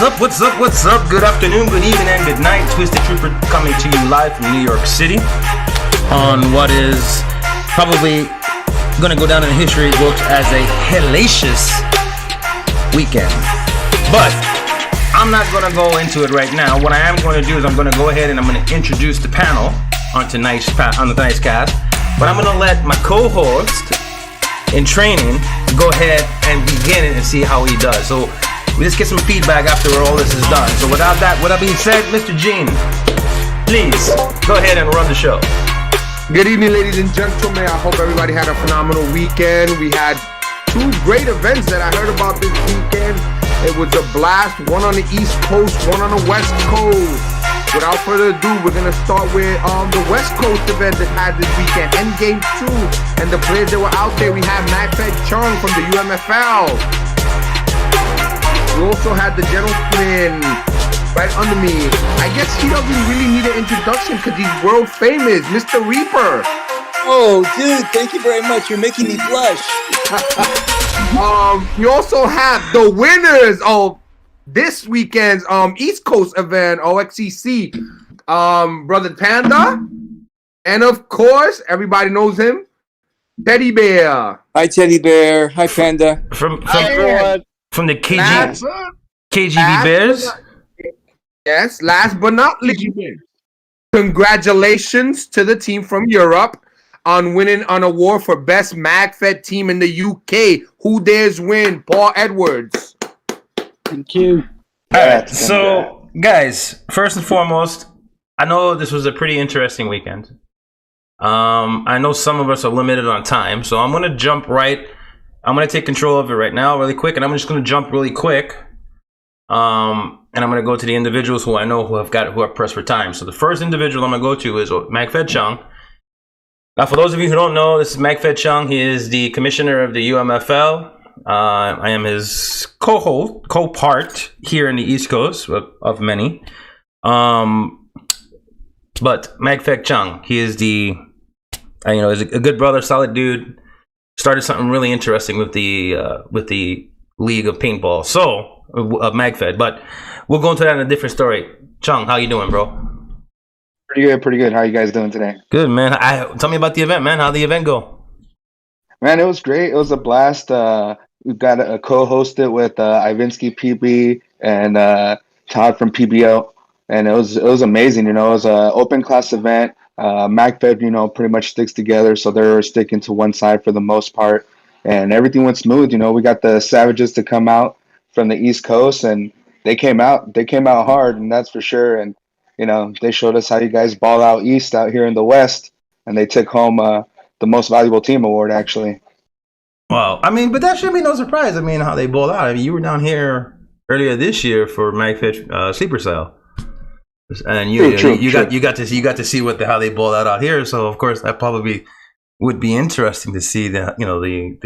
What's up? Good afternoon, good evening, and good night. Twisted Trooper coming to you live from New York City on what is probably going to go down in the history books as a hellacious weekend. But I'm not going to go into it right now. What I am going to do is I'm going to go ahead and I'm going to introduce the panel on tonight's cast. But I'm going to let my co-host in training go ahead and begin it and see how he does. So we just get some feedback after all this is done. So with that being said, Mr. Gene, please go ahead and run the show. Good evening, ladies and gentlemen. I hope everybody had a phenomenal weekend. We had two great events that I heard about this weekend. It was a blast, one on the East Coast, one on the West Coast. Without further ado, we're going to start with the West Coast event that had this weekend, Endgame 2. And the players that were out there, we had Magfedchung from the UMFL. We also had the gentleman right under me. I guess he doesn't really need an introduction because he's world famous, Mr. Reaper. Oh, dude, thank you very much. You're making me blush. We also have the winners of this weekend's East Coast event, OXCC. Brother Panda. And of course, everybody knows him, Teddy Bear. Hi, Teddy Bear. Hi, Panda. From the KGB Bears? Yes, last but not least, congratulations to the team from Europe on winning an award for Best Magfed Team in the UK. Who dares win? Paul Edwards. Thank you. All right, so guys, first and foremost, I know this was a pretty interesting weekend. I know some of us are limited on time, so I'm going to I'm going to take control of it right now really quick, and I'm just going to jump really quick. And I'm going to go to the individuals who I know who are pressed for time. So the first individual I'm going to go to is Magfedchung. Now, for those of you who don't know, this is Magfedchung. He is the commissioner of the UMFL. I am his co-part here in the East Coast of many. But Magfedchung, he is is a good brother, solid dude. Started something really interesting with the League of Paintball, of Magfed. But we'll go into that in a different story. Chung, how you doing, bro? Pretty good. How you guys doing today? Good, man. Tell me about the event, man. How'd the event go? Man, it was great. It was a blast. We've got a co-hosted with Ivinsky PB and Todd from PBO, and it was amazing. It was an open class event. Magfed, pretty much sticks together, so they're sticking to one side for the most part, and everything went smooth. We got the Savages to come out from the East Coast, and they came out hard, and that's for sure. And they showed us how you guys ball out East out here in the West, and they took home the most valuable team award, actually. Wow, but that should be no surprise. How they ball out. You were down here earlier this year for Magfed Sleeper Cell. And you got to see how they ball out here. So of course that probably would be interesting to see the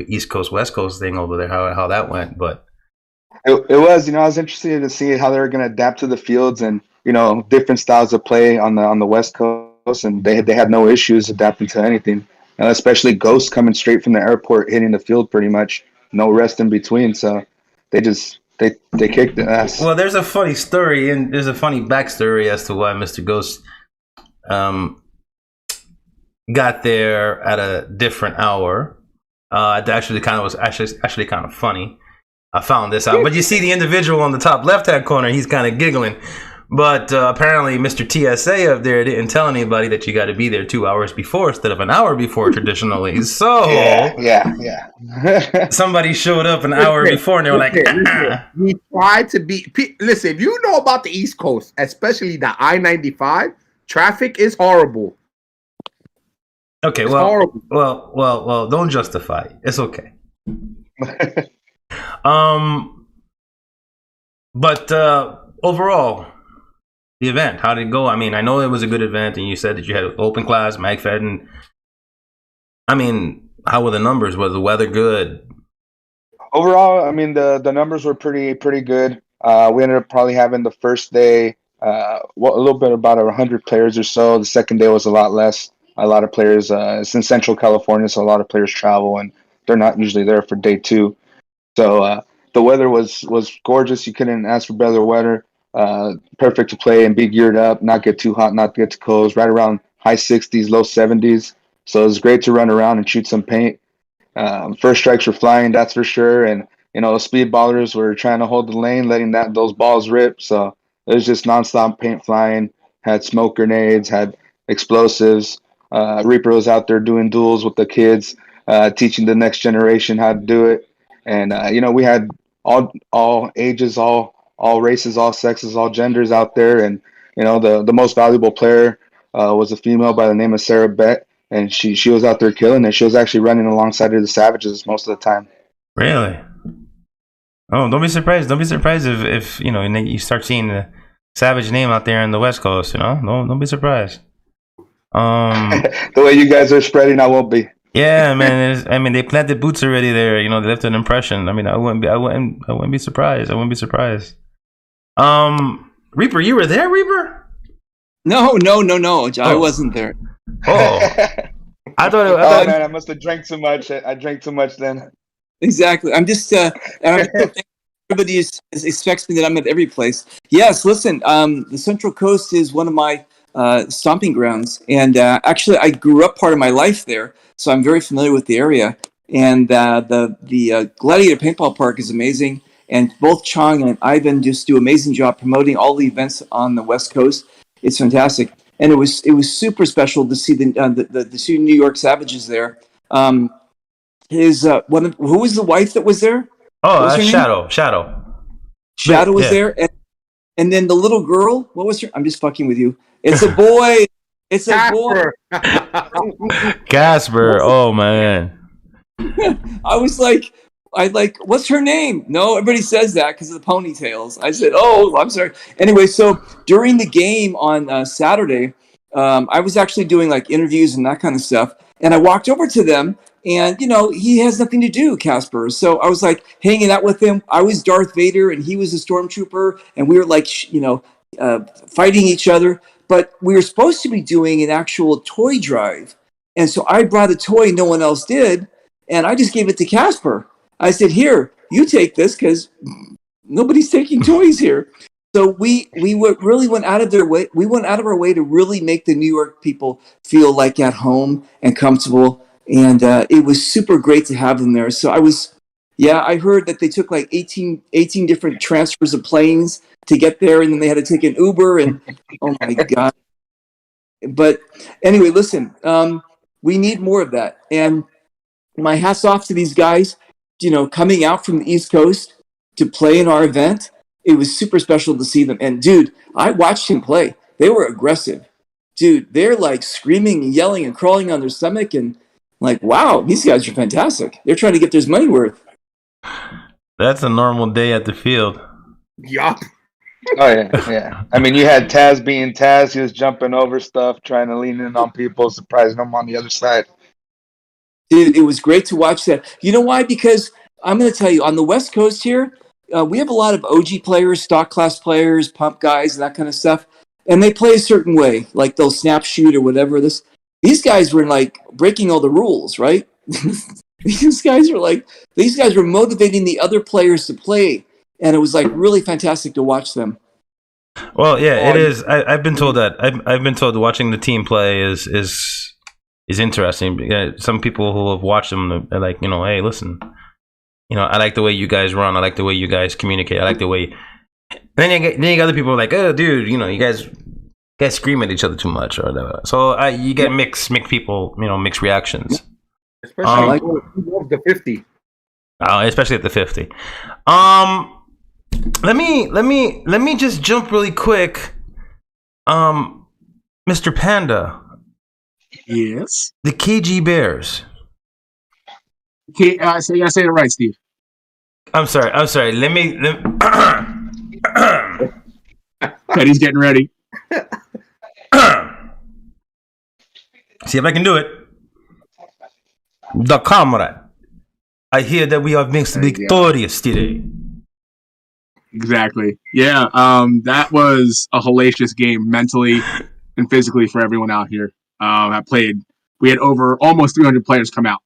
East Coast West Coast thing over there, how that went. But it was I was interested to see how they were going to adapt to the fields and different styles of play on the West Coast, and they had no issues adapting to anything, and especially Ghost coming straight from the airport hitting the field pretty much, no rest in between. So they kicked the ass. Well, there's a funny story, and there's a funny backstory as to why Mr. Ghost got there at a different hour. It actually kind of funny. I found this out, but you see the individual on the top left-hand corner, he's kind of giggling. But apparently Mr. TSA up there didn't tell anybody that you got to be there 2 hours before instead of an hour before traditionally. So yeah. Somebody showed up an hour before and they were like, We tried to be. Listen, if you know about the East Coast, especially the I-95, traffic is horrible. Okay, well, don't justify. It's okay. But overall, the event? How did it go? I mean, I know it was a good event, and you said that you had open class, Magfed, and I mean, how were the numbers? Was the weather good? Overall, I mean, the numbers were pretty good. We ended up probably having the first day a little bit about 100 players or so. The second day was a lot less. A lot of players. It's in Central California, so a lot of players travel, and they're not usually there for day two. So the weather was gorgeous. You couldn't ask for better weather. Perfect to play and be geared up, not get too hot, not get too cold. Right around high 60s, low 70s. So it was great to run around and shoot some paint. First strikes were flying, that's for sure. And the speed ballers were trying to hold the lane, letting those balls rip. So it was just nonstop paint flying. Had smoke grenades, had explosives. Reaper was out there doing duels with the kids, teaching the next generation how to do it. And we had all ages, all races, all sexes, all genders out there. And the most valuable player was a female by the name of Sarah Bett. And she was out there killing it. She was actually running alongside of the Savages most of the time. Really? Oh, don't be surprised. Don't be surprised if you start seeing the Savage name out there in the West Coast. Don't be surprised. The way you guys are spreading, I won't be. Yeah, man. I mean, they planted boots already there. They left an impression. I mean, I wouldn't be surprised. I wouldn't be surprised. Reaper, you were there, Reaper? No. I wasn't there. Oh, I thought. Oh man, I must have drank too much. I drank too much then. Exactly. I'm just. Everybody expects me that I'm at every place. Yes. Listen. The Central Coast is one of my stomping grounds, and actually, I grew up part of my life there, so I'm very familiar with the area. And the Gladiator Paintball Park is amazing, and both Chung and Ivan just do an amazing job promoting all the events on the West Coast. It's fantastic. And it was super special to see the two New York Savages there. Who was the wife that was there? Oh, that's Shadow. Shadow was there, and then the little girl. What was her? I'm just fucking with you. It's a boy. It's a boy. Casper. Oh man. I was like, what's her name? No, everybody says that because of the ponytails. I said, oh, I'm sorry. Anyway, so during the game on Saturday, I was actually doing like interviews and that kind of stuff. And I walked over to them and, he has nothing to do, Casper. So I was like hanging out with him. I was Darth Vader and he was a stormtrooper. And we were like, fighting each other. But we were supposed to be doing an actual toy drive. And so I brought a toy no one else did. And I just gave it to Casper. I said, here, you take this because nobody's taking toys here. So we really went out of their way. We went out of our way to really make the New York people feel like at home and comfortable. And it was super great to have them there. So I heard that they took like 18 different transfers of planes to get there. And then they had to take an Uber and oh my God. But anyway, listen, we need more of that. And my hat's off to these guys, coming out from the East Coast to play in our event. It was super special to see them. And dude, I watched him play. They were aggressive. Dude, they're like screaming and yelling and crawling on their stomach and like, wow, these guys are fantastic. They're trying to get their money worth. That's a normal day at the field. Yup. Oh yeah. I mean, you had Taz being Taz. He was jumping over stuff, trying to lean in on people, surprising them on the other side. Dude, it was great to watch that. You know why? Because I'm going to tell you, on the West Coast here, we have a lot of OG players, stock class players, pump guys, and that kind of stuff. And they play a certain way, like they'll snap shoot or whatever. These guys were like breaking all the rules, right? These guys were motivating the other players to play. And it was like really fantastic to watch them. Well, yeah, it is. I've been told that. I've been told watching the team play is interesting. Some people who have watched them are like, hey, listen, I like the way you guys run. I like the way you guys communicate. I like the way. Then you get other people like, oh, dude, you guys scream at each other too much or whatever. So you get mixed people, mixed reactions. Especially like the 50. Especially at the 50. Let me just jump really quick. Mr. Panda. Yes. The KG Bears. Okay, so you gotta say it right, Steve. I'm sorry. Let me Teddy's getting ready. See if I can do it. The comrade. I hear that we have been victorious today. Exactly. Yeah. That was a hellacious game mentally and physically for everyone out here. That played. We had over almost 300 players come out,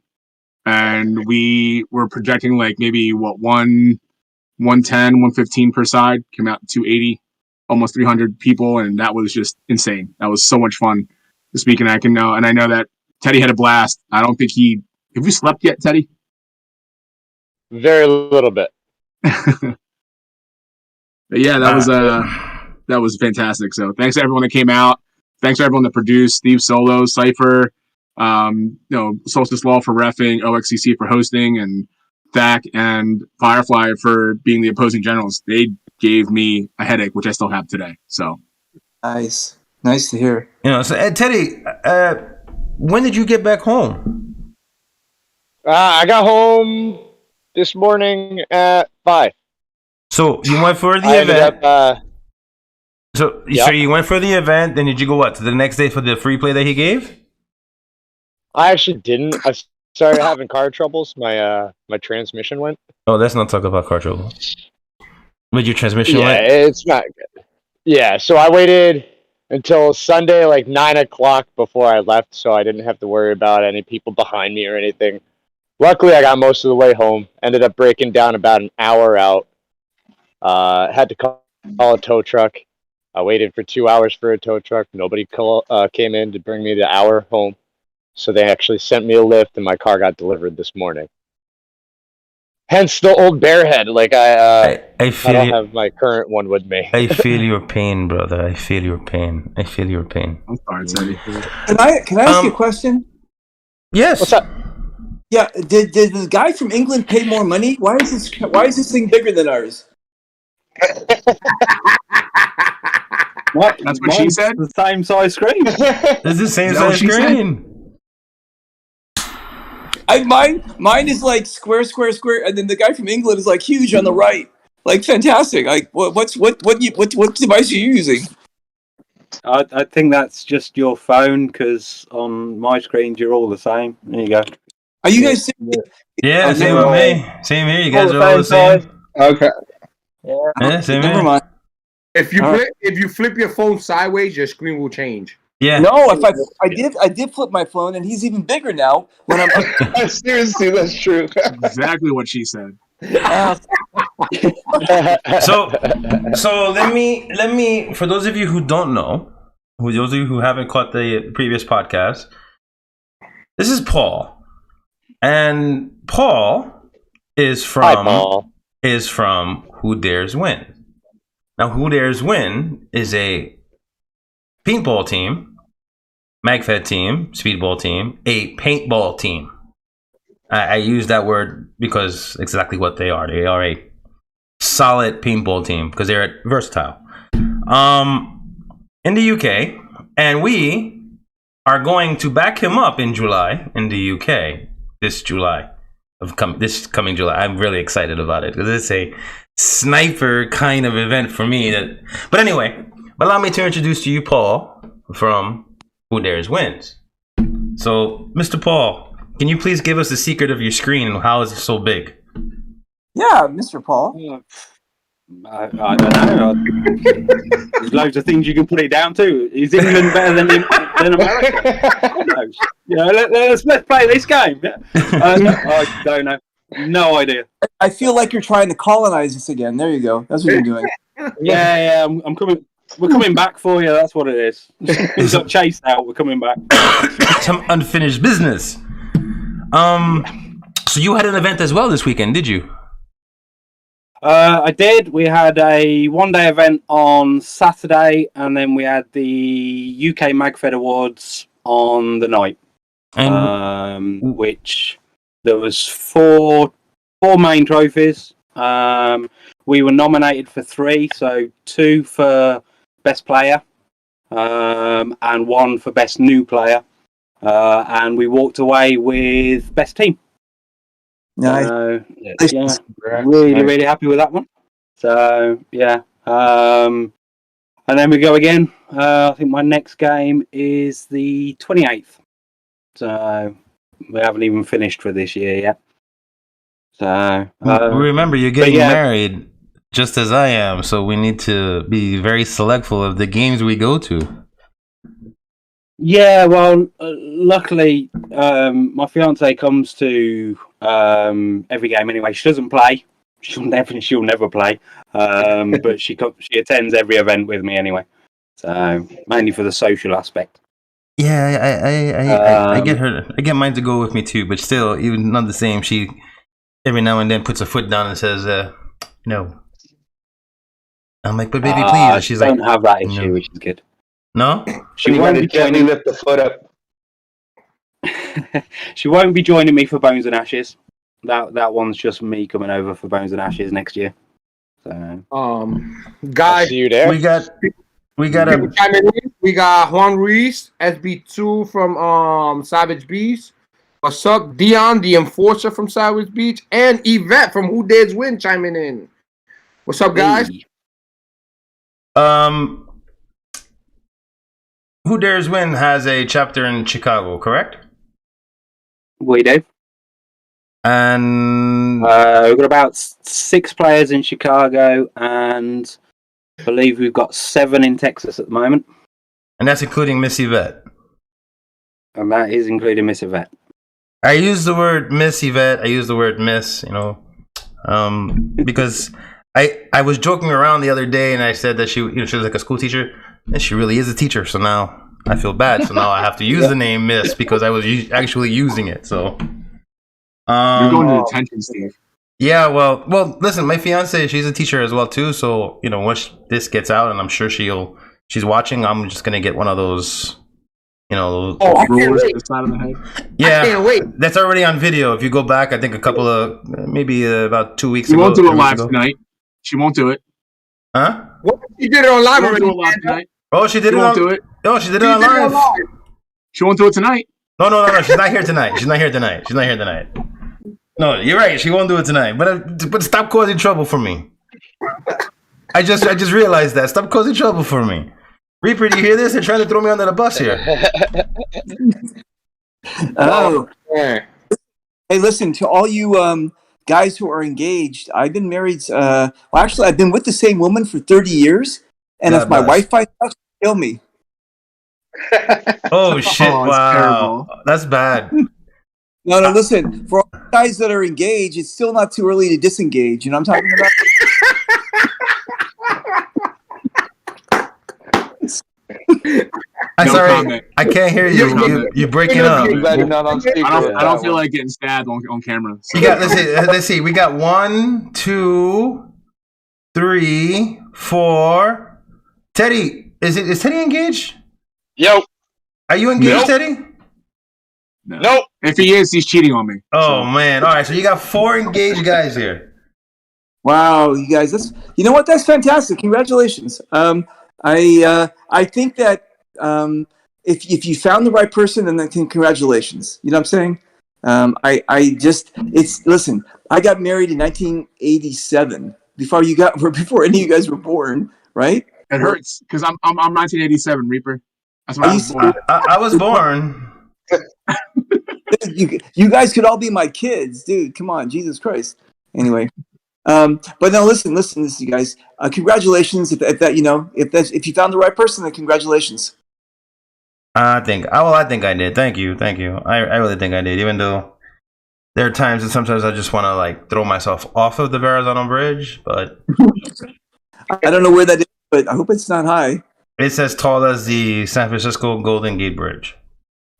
and we were projecting like maybe 110, 115 per side. Came out 280, almost 300 people, and that was just insane. That was so much fun. Speaking, I can know, and I know that Teddy had a blast. I don't think he. Have you slept yet, Teddy? Very little bit. But yeah, that was fantastic. So thanks to everyone that came out. Thanks to everyone that produced. Steve Solo, Cypher, Solstice Law for reffing, OXCC for hosting, and Thack and Firefly for being the opposing generals. They gave me a headache, which I still have today. So Nice to hear. So Teddy, when did you get back home? I got home this morning at 5. So you went for the event. So you went for the event, then did you go to the next day for the free play that he gave? I actually didn't. I started having car troubles. My transmission went. Oh, let's not talk about car trouble. But your transmission went? Yeah, it's not good. Yeah, so I waited until Sunday, like 9 o'clock before I left, so I didn't have to worry about any people behind me or anything. Luckily, I got most of the way home. Ended up breaking down about an hour out. Had to call a tow truck. I waited for 2 hours for a tow truck. Nobody came in to bring me the hour home. So they actually sent me a lift, and my car got delivered this morning. Hence the old bear head. Like I don't have my current one with me. I feel your pain, brother. I feel your pain. I'm sorry, Teddy. Can I ask you a question? Yes. What's up? Yeah. Did the guy from England pay more money? Why is this thing bigger than ours? What? That's what she said? The same size screen. It's the same size screen. Mine is like square, and then the guy from England is like huge on the right. Like fantastic. Like what device are you using? I think that's just your phone, because on my screens you're all the same. There you go. Are you guys? Yeah, same with me. Same here. You guys are all the same. Okay. Yeah, same Never here. mind. If you flip your phone sideways, your screen will change. Yeah. No, if I did flip my phone, and he's even bigger now. When I'm Seriously, that's true. Exactly what she said. So let me for those of you who don't know, those of you who haven't caught the previous podcast, this is Paul. And Paul is from Who Dares Win. Now, Who Dares Win is a paintball team, Magfed team, speedball team, a paintball team. I use that word because exactly what they are. They are a solid paintball team because they're versatile. In the UK, and we are going to back him up in July in the UK this coming July. I'm really excited about it because it's a sniper kind of event for me. But anyway, allow me to introduce to you Paul from Who Dares Wins. So, Mr. Paul, can you please give us the secret of your screen and how is it so big? Yeah, Mr. Paul. I don't know. There's loads of things you can put it down to. Is England better than America? Who knows? Let's play this game. I don't know. No idea. I feel like you're trying to colonize us again. There you go. That's what you're doing. Yeah. I'm coming. We're coming back for you. That's what it is. We got chased out. We're coming back. Some unfinished business. So you had an event as well this weekend, did you? I did. We had a one-day event on Saturday, and then we had the UK Magfed Awards on the night. Which there was four main trophies. We were nominated for 3, so 2 for best player, and 1 for best new player, and we walked away with best team. Nice. Really happy with that one. So yeah, And then we go again. I think my next game is the 28th. So we haven't even finished for this year yet. So remember, you're getting yeah. married just as I am, so we need to be very selectful of the games we go to. Yeah, well, luckily, my fiance comes to every game anyway. She doesn't play. She'll never play. But she attends every event with me anyway. So mainly for the social aspect. Yeah, I get her. I get mine to go with me too, but still, even not the same. She every now and then puts her foot down and says, "No." I'm like, "But baby, please." And she's like, "Don't have that issue," no. which is good. No, she won't be joining. Lift the foot up. She won't be joining me for Bones and Ashes. That one's just me coming over for Bones and Ashes next year. So, guys, see you there. we got We got Juan Ruiz, SB2 from Savage Beast. What's up, Dion, the enforcer from Savage Beach, and Yvette from Who Dares Win chiming in. What's up, guys? hey. Who Dares Win has a chapter in Chicago, correct? We do. And We've got about 6 players in Chicago, and I believe we've got 7 in Texas at the moment. and that's including Miss Yvette. And that is including Miss Yvette. I use the word Miss Yvette. I use the word Miss, because I was joking around the other day, and I said that she was like a school teacher, and she really is a teacher. So now I feel bad. So now I have to use the name Miss because I was actually using it. So You're going to detention, Steve. yeah, well, listen, my fiance, she's a teacher as well too. So once this gets out, and I'm sure she's watching, I'm just gonna get one of those. I can't Rulers wait. to the side of the head. Yeah, I can't wait. That's already on video. If you go back, I think a couple of maybe about 2 weeks She ago. won't do 3 it weeks live ago. tonight. She won't do it. Huh? What? She did it on live She won't do it live already. tonight. Oh, she did She it won't on. do it. Oh, she did it She on did it on live. live. She won't do it tonight. No. She's not here tonight. She's not here tonight. She's not here tonight. No, you're right. She won't do it tonight. But stop causing trouble for me. I just realized that. Stop causing trouble for me. Reaper, do you hear this? They're trying to throw me under the bus here. Oh, Yeah. hey, listen to all you guys who are engaged. I've been married. Well, actually, I've been with the same woman for 30 years, and God if my bless. wife finds out, she'll kill me. Oh shit! Oh, it's Wow, terrible. that's bad. No, listen. For all the guys that are engaged, it's still not too early to disengage. You know what I'm talking about? I'm No sorry, comment. I can't hear you. You're breaking up. Glad you're not on speaker. I with don't that feel one. like getting stabbed on camera. So. You got. Let's see. We got 1, 2, 3, 4. Teddy, is Teddy engaged? Yo, Are you engaged, Nope. Teddy? No. nope. If he is, he's cheating on me. Oh man! All right, so you got 4 engaged guys here. Wow, you guys, that's fantastic. Congratulations. I think that if you found the right person, then congratulations. You know what I'm saying? Listen, I got married in 1987 before any of you guys were born, right? It hurts because I'm 1987 Reaper. That's when Are I you was born. I was born. You guys could all be my kids, dude. Come on, Jesus Christ. Anyway. But no, listen, you guys. Congratulations if you found the right person, then congratulations. I think I did. Thank you. I really think I did. Even though there are times and sometimes I just want to like throw myself off of the Verrazano Bridge, but I don't know where that is, but I hope it's not high. it's as tall as the San Francisco Golden Gate Bridge.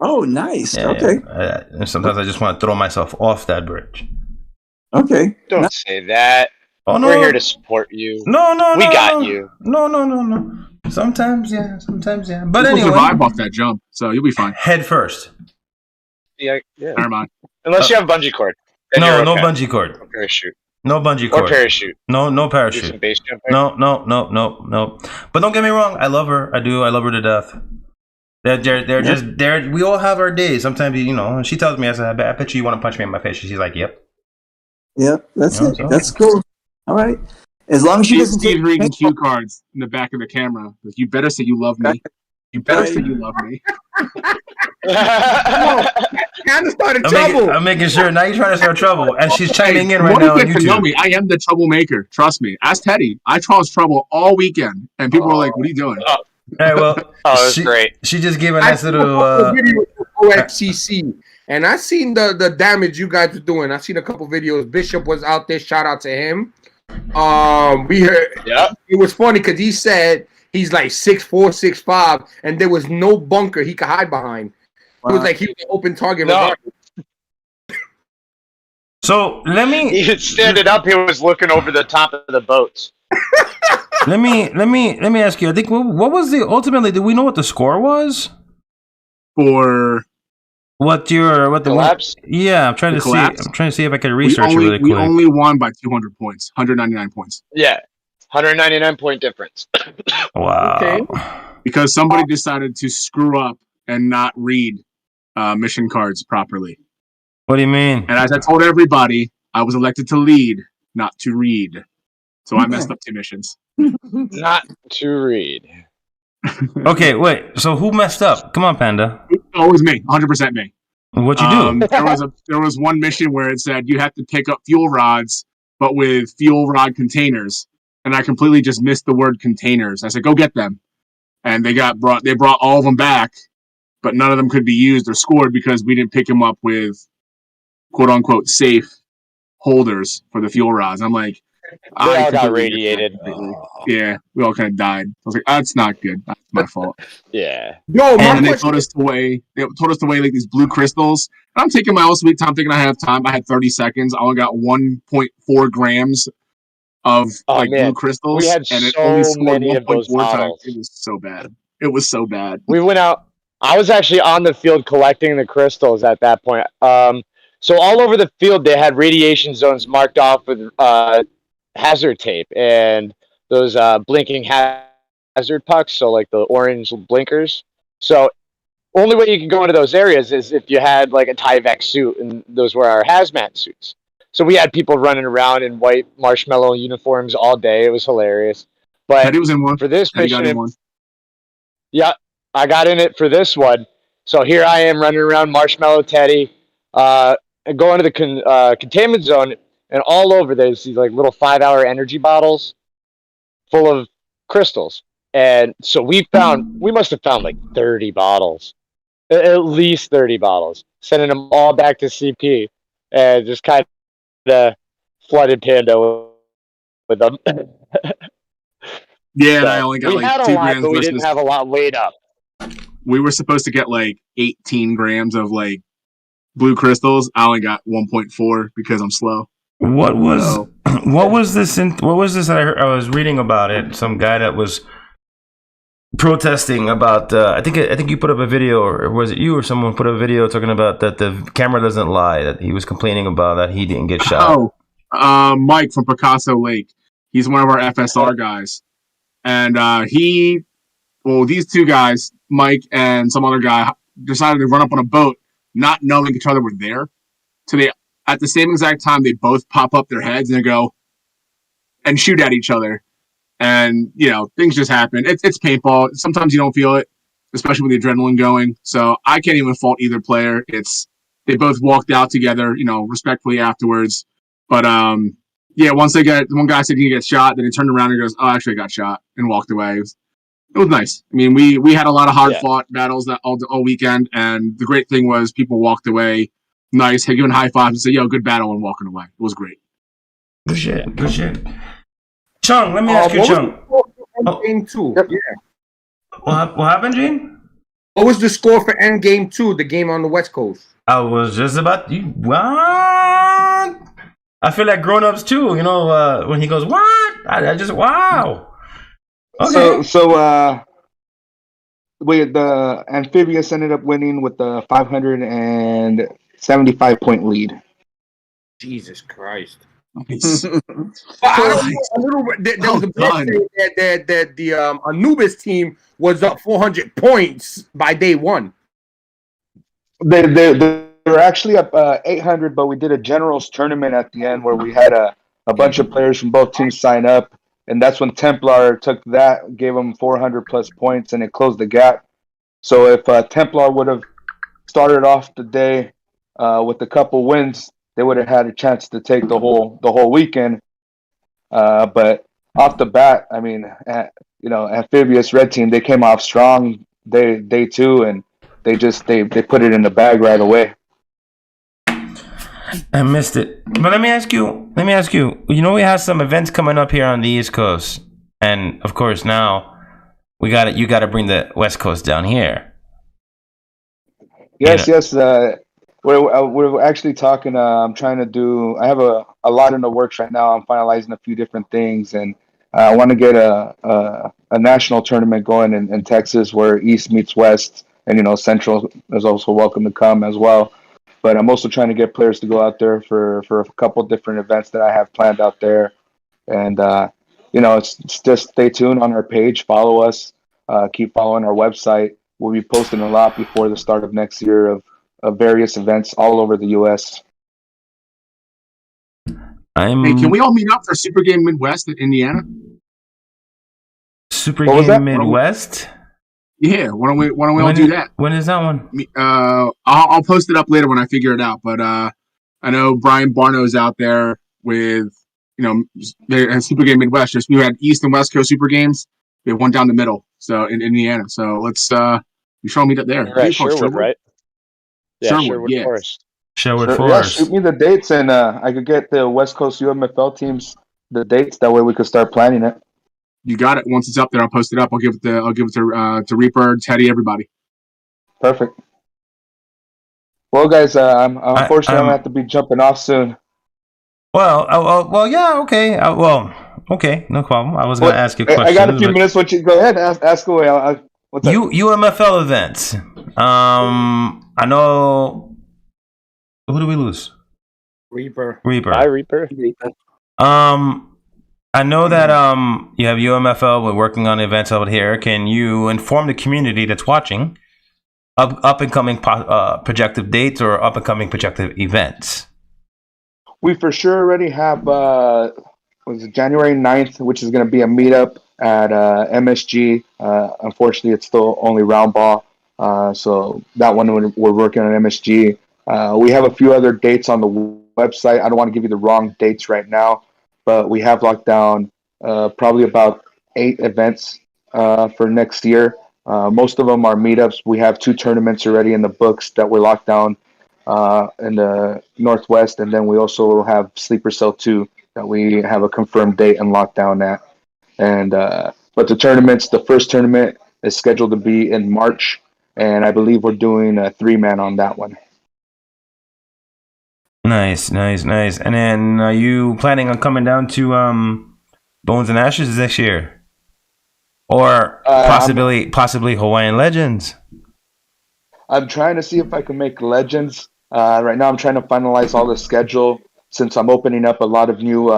Oh, nice. Yeah, okay. yeah. And sometimes I just want to throw myself off that bridge. Okay. Don't say that. Oh no! We're here to support you. No. We got you. No. Sometimes, yeah. But You'll anyway, survive off that jump, so you'll be fine. head first. Yeah. Never mind. Unless you have bungee cord. Then No, you're no okay. bungee cord. Or parachute. No bungee Or cord. parachute. No Do some parachute. base jumping. No. But don't get me wrong. I love her. I do. I love her to death. They're just. We all have our days. Sometimes, she tells me, I said, I bet you want to punch me in my face. She's like, yep. Yeah, that's Yeah, it. so- That's cool. All right. As long as she doesn't Steve take reading cue cards in the back of the camera. Like, you better say you love me. You better say you love me. Hannah started trouble. I'm making sure. Now you're trying to start trouble. And she's chiming in right More now on get to know YouTube. me. I am the troublemaker. Trust me. Ask Teddy. I caused trouble all weekend. And people were like, what are you doing? All right, well, that's great. She just gave a I nice seen little. a couple of videos of OXCC, and I seen the damage you guys were doing. I seen a couple videos. Bishop was out there. Shout out to him. We heard. Yeah. It was funny because he said he's like 6'4", 6'5", and there was no bunker he could hide behind. It was like he was an open target. No. So let me. He had standing up. He was looking over the top of the boats. Let me ask you. I think what was the ultimately? Did we know what the score was? For What the Collapse? Yeah, I'm trying to see. collapse? I'm trying to see if I can research it really we quick. only won by 200 points. 199 points. Yeah. 199 point difference. Wow. Okay. Because somebody decided to screw up and not read mission cards properly. What do you mean? And as I told everybody, I was elected to lead, not to read. So I messed up 2 missions. Not to read. Okay, wait. So who messed up? Come on, Panda. Always me, 100% me. What'd you do? There was one mission where it said you have to pick up fuel rods, but with fuel rod containers. And I completely just missed the word containers. I said, go get them. And they brought all of them back, but none of them could be used or scored because we didn't pick them up with quote unquote safe holders for the fuel rods. I'm like, They all got radiated. Yeah, we all kind of died. I was like, that's not good. That's my fault. Yeah. Yo, my And they question told us to weigh. They told us to weigh like these blue crystals. And I'm taking my own sweet time, thinking I have time. I had 30 seconds. I only got 1.4 grams of blue crystals, We had and it so only scored many of those 1.4 times. bottles. It was so bad. It was so bad. We went out. I was actually on the field collecting the crystals at that point. So all over the field, they had radiation zones marked off with hazard tape and those blinking hazard pucks. So like the orange blinkers. So only way you can go into those areas is if you had like a Tyvek suit, and those were our hazmat suits. So we had people running around in white marshmallow uniforms all day. It was hilarious. But Teddy was in one. for this Teddy got in mission, one. yeah, I got in it for this one. So here I am running around Marshmallow Teddy, and go into the containment zone, and all over there's these like little 5-hour energy bottles full of crystals. And so we must have found like 30 bottles, at least 30 bottles, sending them all back to CP, and just kind of flooded Panda with them. Yeah, and I only got we like had 2 a lot, grams but we versus didn't have a lot laid up. we were supposed to get like 18 grams of like blue crystals. I only got 1.4 because I'm slow. What was this that I was reading about it? Some guy that was protesting about. I think you put up a video, or was it you or someone put up a video talking about that the camera doesn't lie. That he was complaining about that he didn't get shot. Mike from Picasso Lake. He's one of our FSR guys, and these 2 guys, Mike and some other guy, decided to run up on a boat, not knowing each other were there. So they, at the same exact time, they both pop up their heads and they go and shoot at each other. And, things just happen. It's paintball. Sometimes you don't feel it, especially with the adrenaline going. So I can't even fault either player. They both walked out together, respectfully afterwards. But, once one guy said he gets shot, then he turned around and goes, oh, actually I got shot, and walked away. It was nice. I mean, we had a lot of hard-fought battles that all weekend, and the great thing was people walked away nice, giving high fives and say, yo, good battle, and walking away. It was great. Good shit. Chung, let me ask you, Chung. Game 2. Yeah. What happened, Gene? What was the score for Endgame 2, the game on the West Coast? I was just about you. What? I feel like grown-ups too. When he goes, what? I just wow. Okay. So the Amphibious ended up winning with the 575 point lead. Jesus Christ. Nice. There was a bit that the Anubis team was up 400 points by day 1. They were actually up 800, but we did a generals tournament at the end where we had a a bunch of players from both teams sign up, and that's when Templar took that, gave them 400 plus points, and it closed the gap. So if Templar would have started off the day with a couple wins, they would have had a chance to take the whole weekend. But off the bat, I mean, Amphibious Red Team, they came off strong day two, and they put it in the bag right away. I missed it. But let me ask you, we have some events coming up here on the East Coast. And of course now you got to bring the West Coast down here. Yes. We're actually talking. I'm trying to do. I have a lot in the works right now. I'm finalizing a few different things, and I want to get a national tournament going in Texas where East meets West, and Central is also welcome to come as well. But I'm also trying to get players to go out there for a couple different events that I have planned out there, and it's just stay tuned on our page, follow us, keep following our website. We'll be posting a lot before the start of next year of various events all over the U.S. Hey, can we all meet up for Super Game Midwest in Indiana? Super Game Midwest? Yeah, why don't we all do that? When is that one? I'll post it up later when I figure it out. But I know Brian Barno's out there with Super Game Midwest. We had East and West Coast Super Games. We have one down the middle, so in Indiana. So let's we should all meet up there. Right, Sherwood, right? Yeah, Sherwood Forest. Sherwood Forest. Yeah, shoot me the dates, and I could get the West Coast UMFL teams the dates. That way, we could start planning it. You got it. Once it's up there, I'll post it up. I'll give it to Reaper, Teddy, everybody. Perfect. Well, guys, unfortunately, I'm gonna have to be jumping off soon. Well, yeah, okay. Okay, no problem. I was gonna ask you a question. I got a few minutes. What you go ahead, ask away. What's up? UMFL events. I know. Who do we lose? Reaper. Hi, Reaper. I know that you have UMFL. We're working on events over here. Can you inform the community that's watching up and coming projected dates or up and coming projected events? We for sure already have January 9th, which is going to be a meetup at MSG. Unfortunately, it's still only round ball. So that one we're working on MSG. We have a few other dates on the website. I don't want to give you the wrong dates right now, but we have locked down probably about 8 events for next year. Most of them are meetups. We have 2 tournaments already in the books that we're locked down in the Northwest, and then we also have Sleeper Cell 2 that we have a confirmed date and lockdown at. And but the tournaments, the first tournament is scheduled to be in March, and I believe we're doing a 3-man on that one. Nice. And then are you planning on coming down to Bones and Ashes this year? Or possibly Hawaiian Legends? I'm trying to see if I can make Legends. Right now I'm trying to finalize all the schedule since I'm opening up a lot of new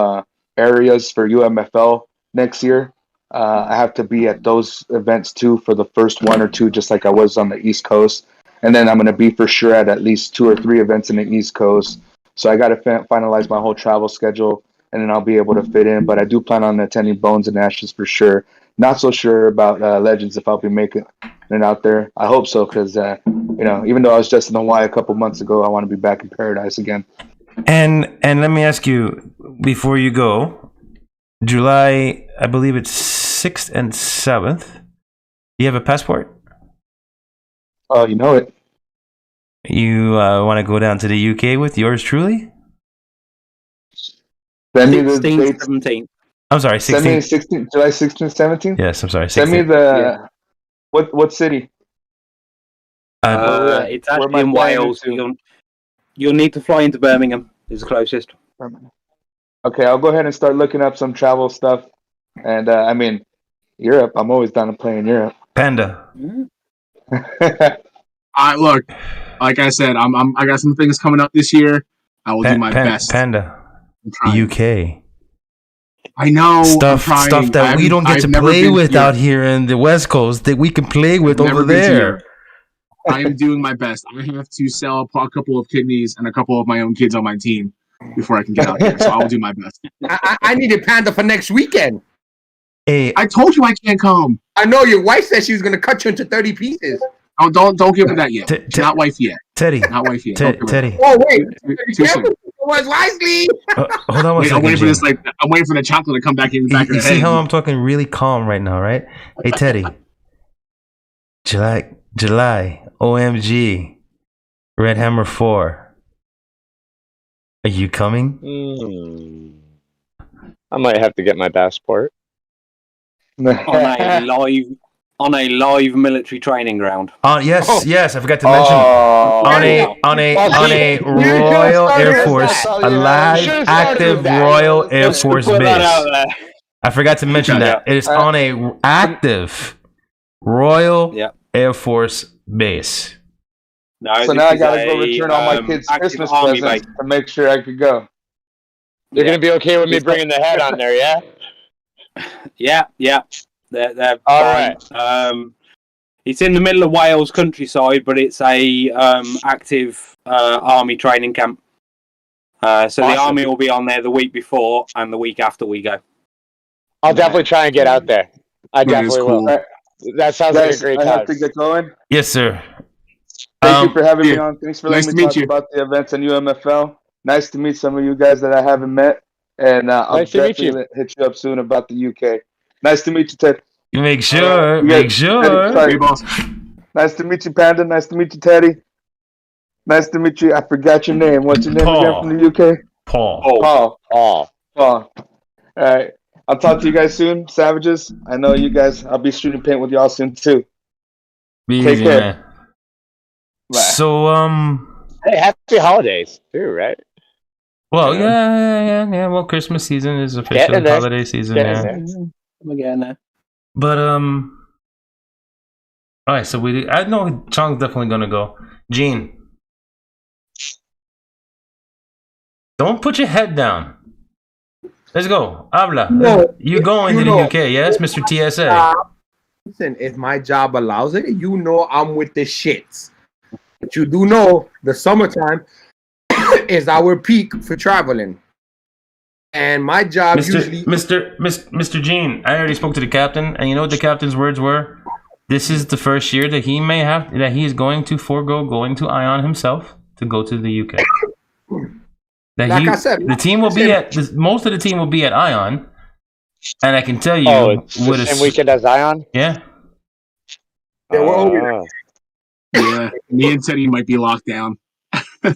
areas for UMFL next year. I have to be at those events too for the first 1 or 2, just like I was on the East Coast. And then I'm going to be for sure at least 2 or 3 events in the East Coast. So I got to finalize my whole travel schedule, and then I'll be able to fit in. But I do plan on attending Bones and Ashes for sure. Not so sure about Legends if I'll be making it out there. I hope so, because even though I was just in Hawaii a couple months ago, I want to be back in paradise again. And let me ask you before you go, July, I believe it's 6th and 7th. Do you have a passport? Oh, you know it. You want to go down to the UK with yours truly? Send me the 16th, 17th. I'm sorry, 16th. July 16th, 17th? Yes, I'm sorry. 16th. Send me the what city? It's actually in Wales. You'll need to fly into Birmingham. Is the closest. Okay, I'll go ahead and start looking up some travel stuff. And Europe. I'm always down to play in Europe. Panda. Look, like I said, I got some things coming up this year. I will do my best. Panda. UK. I know stuff that we don't get to play with out here in the West Coast that we can play with over there. I am doing my best. I have to sell a couple of kidneys and a couple of my own kids on my team before I can get out there. So I'll do my best. I needed Panda for next weekend. Hey, I told you I can't come. I know your wife said she was gonna cut you into 30 pieces. Oh, don't give her that yet. She's not wife yet. Teddy. Not wife yet. Don't give her Teddy. Oh wait, Too soon. was wisely. Hold on one Wait, second. I'm waiting for Gene. this. I'm waiting for the chocolate to come back in the back of You the see head. how I'm talking really calm right now, right? Hey, Teddy. July, OMG, Red Hammer 4. Are you coming? I might have to get my passport. on a live military training ground. Yes, I forgot to mention on a Royal Air Force, a live active Royal Air Force base. I forgot to mention that it is on a active Royal Air Force base. No, So now I gotta go return all my kids' active Christmas army presents base. to make sure I could go. You're gonna be okay with me bringing the head on there, yeah? Yeah. They're All fine. right. It's in the middle of Wales countryside, but it's a active army training camp. So Awesome. the army will be on there the week before and the week after we go. I'll definitely try and get out there. I That is definitely cool. will. That sounds like a Guys, great I have time. to get going. Yes, sir. Thank you for having me yeah. on. Thanks for Nice letting to me meet talk you. about the events on UMFL. Nice to meet some of you guys that I haven't met. And I'll Nice to meet you. definitely hit you up soon about the UK. Nice to meet you, Ted. Make sure. Yeah, Make Hey, boss. Nice to meet you, Panda. Nice to meet you, Teddy. Nice to meet you. I forgot your name. What's your name Paul. again from the UK? Paul. Paul. Oh, All right. I'll talk to you guys soon, Savages. I know you guys. I'll be shooting paint with y'all soon too. Be Take easy, care. man. Bye. So hey, happy holidays too, right? well, yeah. Well, Christmas season is officially Getting there. holiday season, Getting yeah. there. I'm getting there. But all right. So I know Chung's definitely gonna go. Gene, don't put your head down. Let's go. Habla. No, You going to the UK, yes, Mr. TSA? Listen, if my job allows it, you know I'm with the shits. But you do know the summertime is our peak for traveling. And my job usually Mr. Gene, I already spoke to the captain, and you know what the captain's words were? This is the first year that he is going to forego going to Ion himself to go to the UK. I said, the team will be most of the team will be at Ion, and I can tell you, It's the same weekend as Zion? yeah, we're over Yeah, me and Teddy might be locked down. yeah.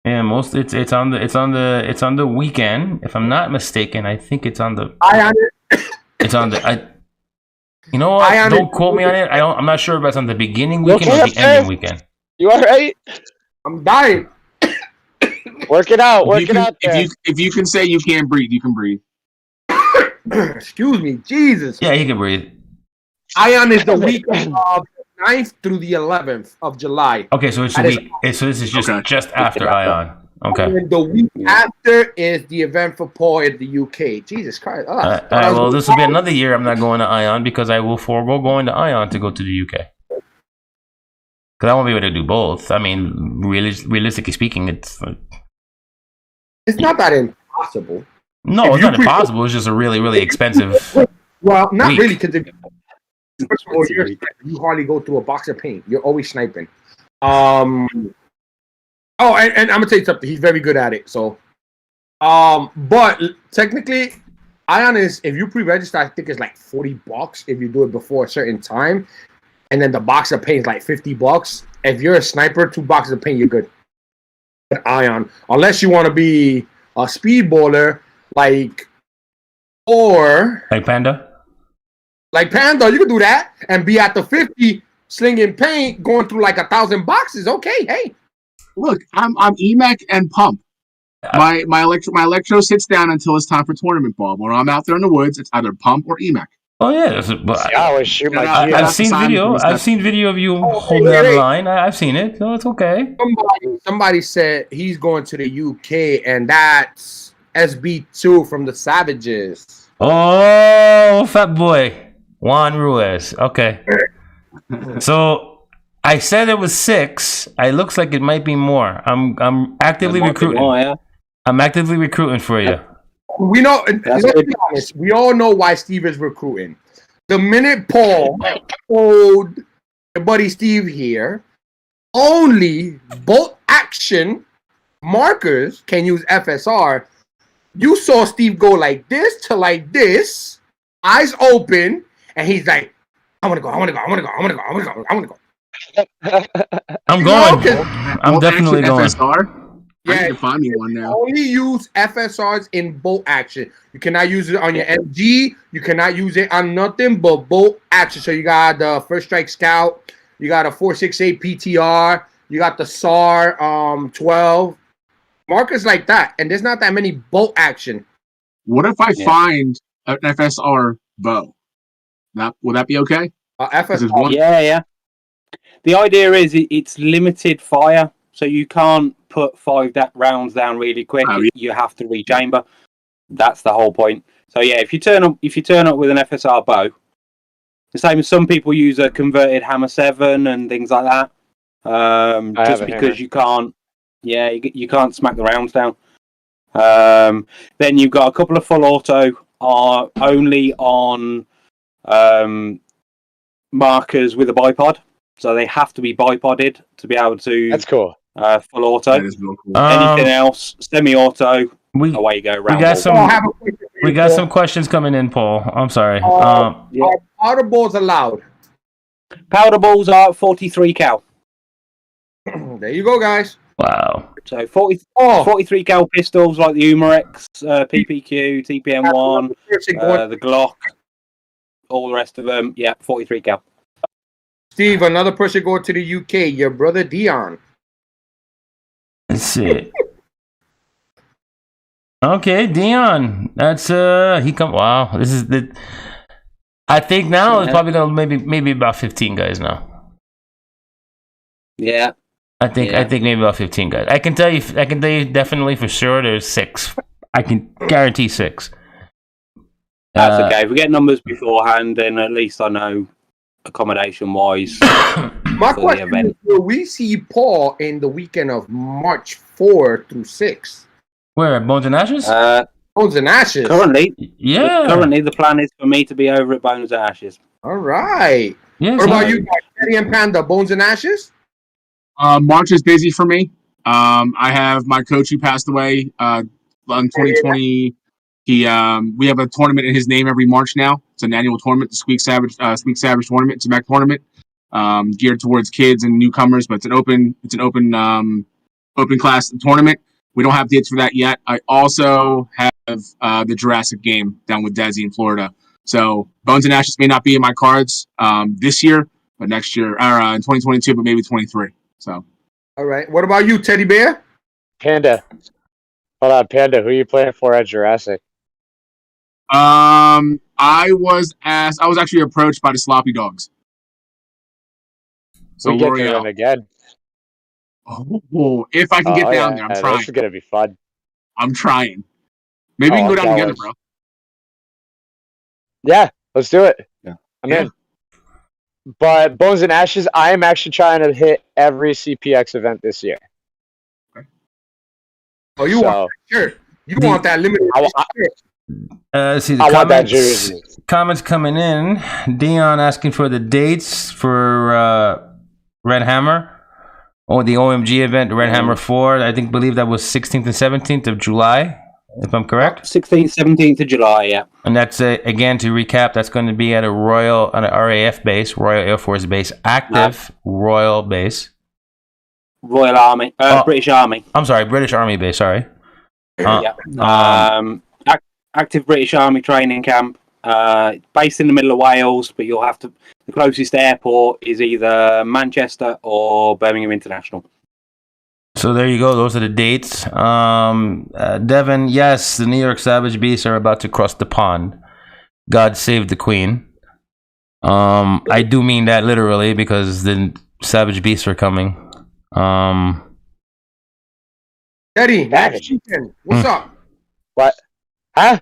It's on the weekend, if I'm not mistaken. I think it's on the. It's on the. You know what? Don't quote me on it. I'm not sure if it's on the beginning weekend or the ending weekend. You all right? I'm dying. Work it out. Work it out there. If you can say you can't breathe, you can breathe. Excuse me, Jesus. Yeah, he can breathe. Ion is the week of the 9th through the 11th of July. Okay, so it's a week. So this is just after Ion. Okay. And the week after is the event for Paul in the UK. Jesus Christ. All right, well, this will be another year I'm not going to Ion because I will forego going to Ion to go to the UK. Because I won't be able to do both. I mean, realistically speaking, it's not that impossible. No, it's not impossible. It's just a really, really expensive. Well, not week. really, because first of all, you hardly go through a box of paint. You're always sniping. And I'm gonna tell you something. He's very good at it. So, but technically, Ion is, if you pre-register, I think it's like $40 if you do it before a certain time, and then the box of paint is like $50. If you're a sniper, 2 boxes of paint, you're good. Ion, unless you want to be a speedballer or Panda. Like Panda, you can do that and be at the 50 slinging paint, going through like 1,000 boxes. Okay, hey. Look, I'm EMAC and pump. My electro sits down until it's time for tournament ball. When I'm out there in the woods, it's either pump or EMAC. Oh yeah, I always shoot my I've seen video. I've seen video of you holding down the line. I've seen it, so it's okay. Somebody said he's going to the UK, and that's SB2 from the Savages. Oh, fat boy, Juan Ruiz. Okay, so I said it was 6. It looks like it might be more. I'm actively recruiting. I'm actively recruiting for you. We know. Let's be honest. We all know why Steve is recruiting. The minute Paul told your buddy Steve here, only bolt action markers can use FSR. You saw Steve go like this to like this, eyes open, and he's like, "I want to go. I want to go. I want to go. I want to go. I want to go. I want to go." I'm going. I'm definitely going. FSR? I Yeah, need to find me one now. only use FSRs in bolt action. You cannot use it on your MG. You cannot use it on nothing but bolt action. So you got the First Strike Scout. You got a 4.68 PTR. You got the SAR 12. Markers like that. And there's not that many bolt action. What if I find an FSR bow? Will that be okay? FSR. Yeah. The idea is it's limited fire, so you can't put 5 rounds down really quick. Oh, yeah. You have to rechamber. That's the whole point. So yeah, if you turn up with an FSR bow, the same as some people use a converted Hammer 7 and things like that. Just because you can't, you can't smack the rounds down. Then you've got a couple of full auto are only on markers with a bipod, so they have to be bipoded to be able to. That's cool. Full auto. That is real cool. Anything else, semi-auto. Away you go. We got some questions coming in, Paul. I'm sorry. Are powder balls allowed? Powder balls are 43 cal. There you go, guys. Wow. So 43 cal pistols like the Umarex, PPQ, TPM1, the Glock, all the rest of them. Yeah, 43 cal. Steve, another person going to the UK. Your brother Dion. Let's see. Okay, Dion. That's he come. Wow, this is the. I think now it's probably gonna maybe about 15 guys now. Yeah. I think maybe about 15 guys. I can tell you definitely for sure there's 6. I can guarantee 6. That's okay. If we get numbers beforehand, then at least I know accommodation wise. My question is, will we see Paul in the weekend of March 4 through 6? Where, at Bones and Ashes? Bones and Ashes. Currently, yeah. The plan is for me to be over at Bones and Ashes. All right. Yes, what about you guys, Teddy and Panda? Bones and Ashes? March is busy for me. I have my coach who passed away in 2020. We have a tournament in his name every March now. It's an annual tournament, the Squeak Savage tournament. It's a Mac tournament geared towards kids and newcomers, but it's an open class tournament. We don't have dates for that yet. I also have the Jurassic game down with Desi in Florida. So Bones and Ashes may not be in my cards this year, but next year, or in 2022, but maybe 23. So. All right. What about you, Teddy Bear? Panda. Hold on, Panda. Who are you playing for at Jurassic? I was actually approached by the Sloppy Dogs. So we get to them again. Oh, if I can get down there, I'm trying. This is gonna be fun. I'm trying. Maybe we can go down together, bro. Yeah, let's do it. Yeah. I'm in. But Bones and Ashes, I am actually trying to hit every CPX event this year. Okay. Oh, you want that shirt? You want that limited shirt? See the I want that jersey. Comments coming in. Dion asking for the dates for Red Hammer or the OMG event, Red Hammer 4. Believe that was 16th and 17th of July, if I'm correct. 16th, 17th of July, yeah. And that's again to recap. That's going to be at an RAF base, Royal Air Force Base, active Royal Base, Royal Army, British Army. I'm sorry, British Army base. Sorry. Active British Army training camp, based in the middle of Wales, but you'll have to. The closest airport is either Manchester or Birmingham International. So there you go. Those are the dates. Devin, yes, the New York Savage Beasts are about to cross the pond. God save the Queen. I do mean that literally because the Savage Beasts are coming. Eddie, next weekend, what's up? What? Huh?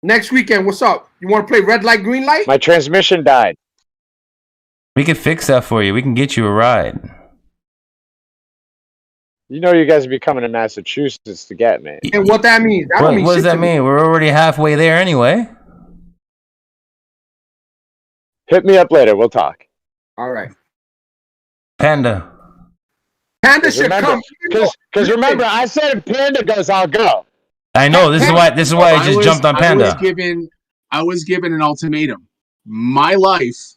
Next weekend, what's up? You want to play red light, green light? My transmission died. We can fix that for you. We can get you a ride. You know you guys would be coming to Massachusetts to get me. And what that means? That don't mean What does shit that to me. mean? We're already halfway there anyway. Hit me up later. We'll talk. All right. Panda. Panda should come. Because remember, I said if Panda goes, I'll go. I know. This is why I just jumped on Panda. I was given an ultimatum. My life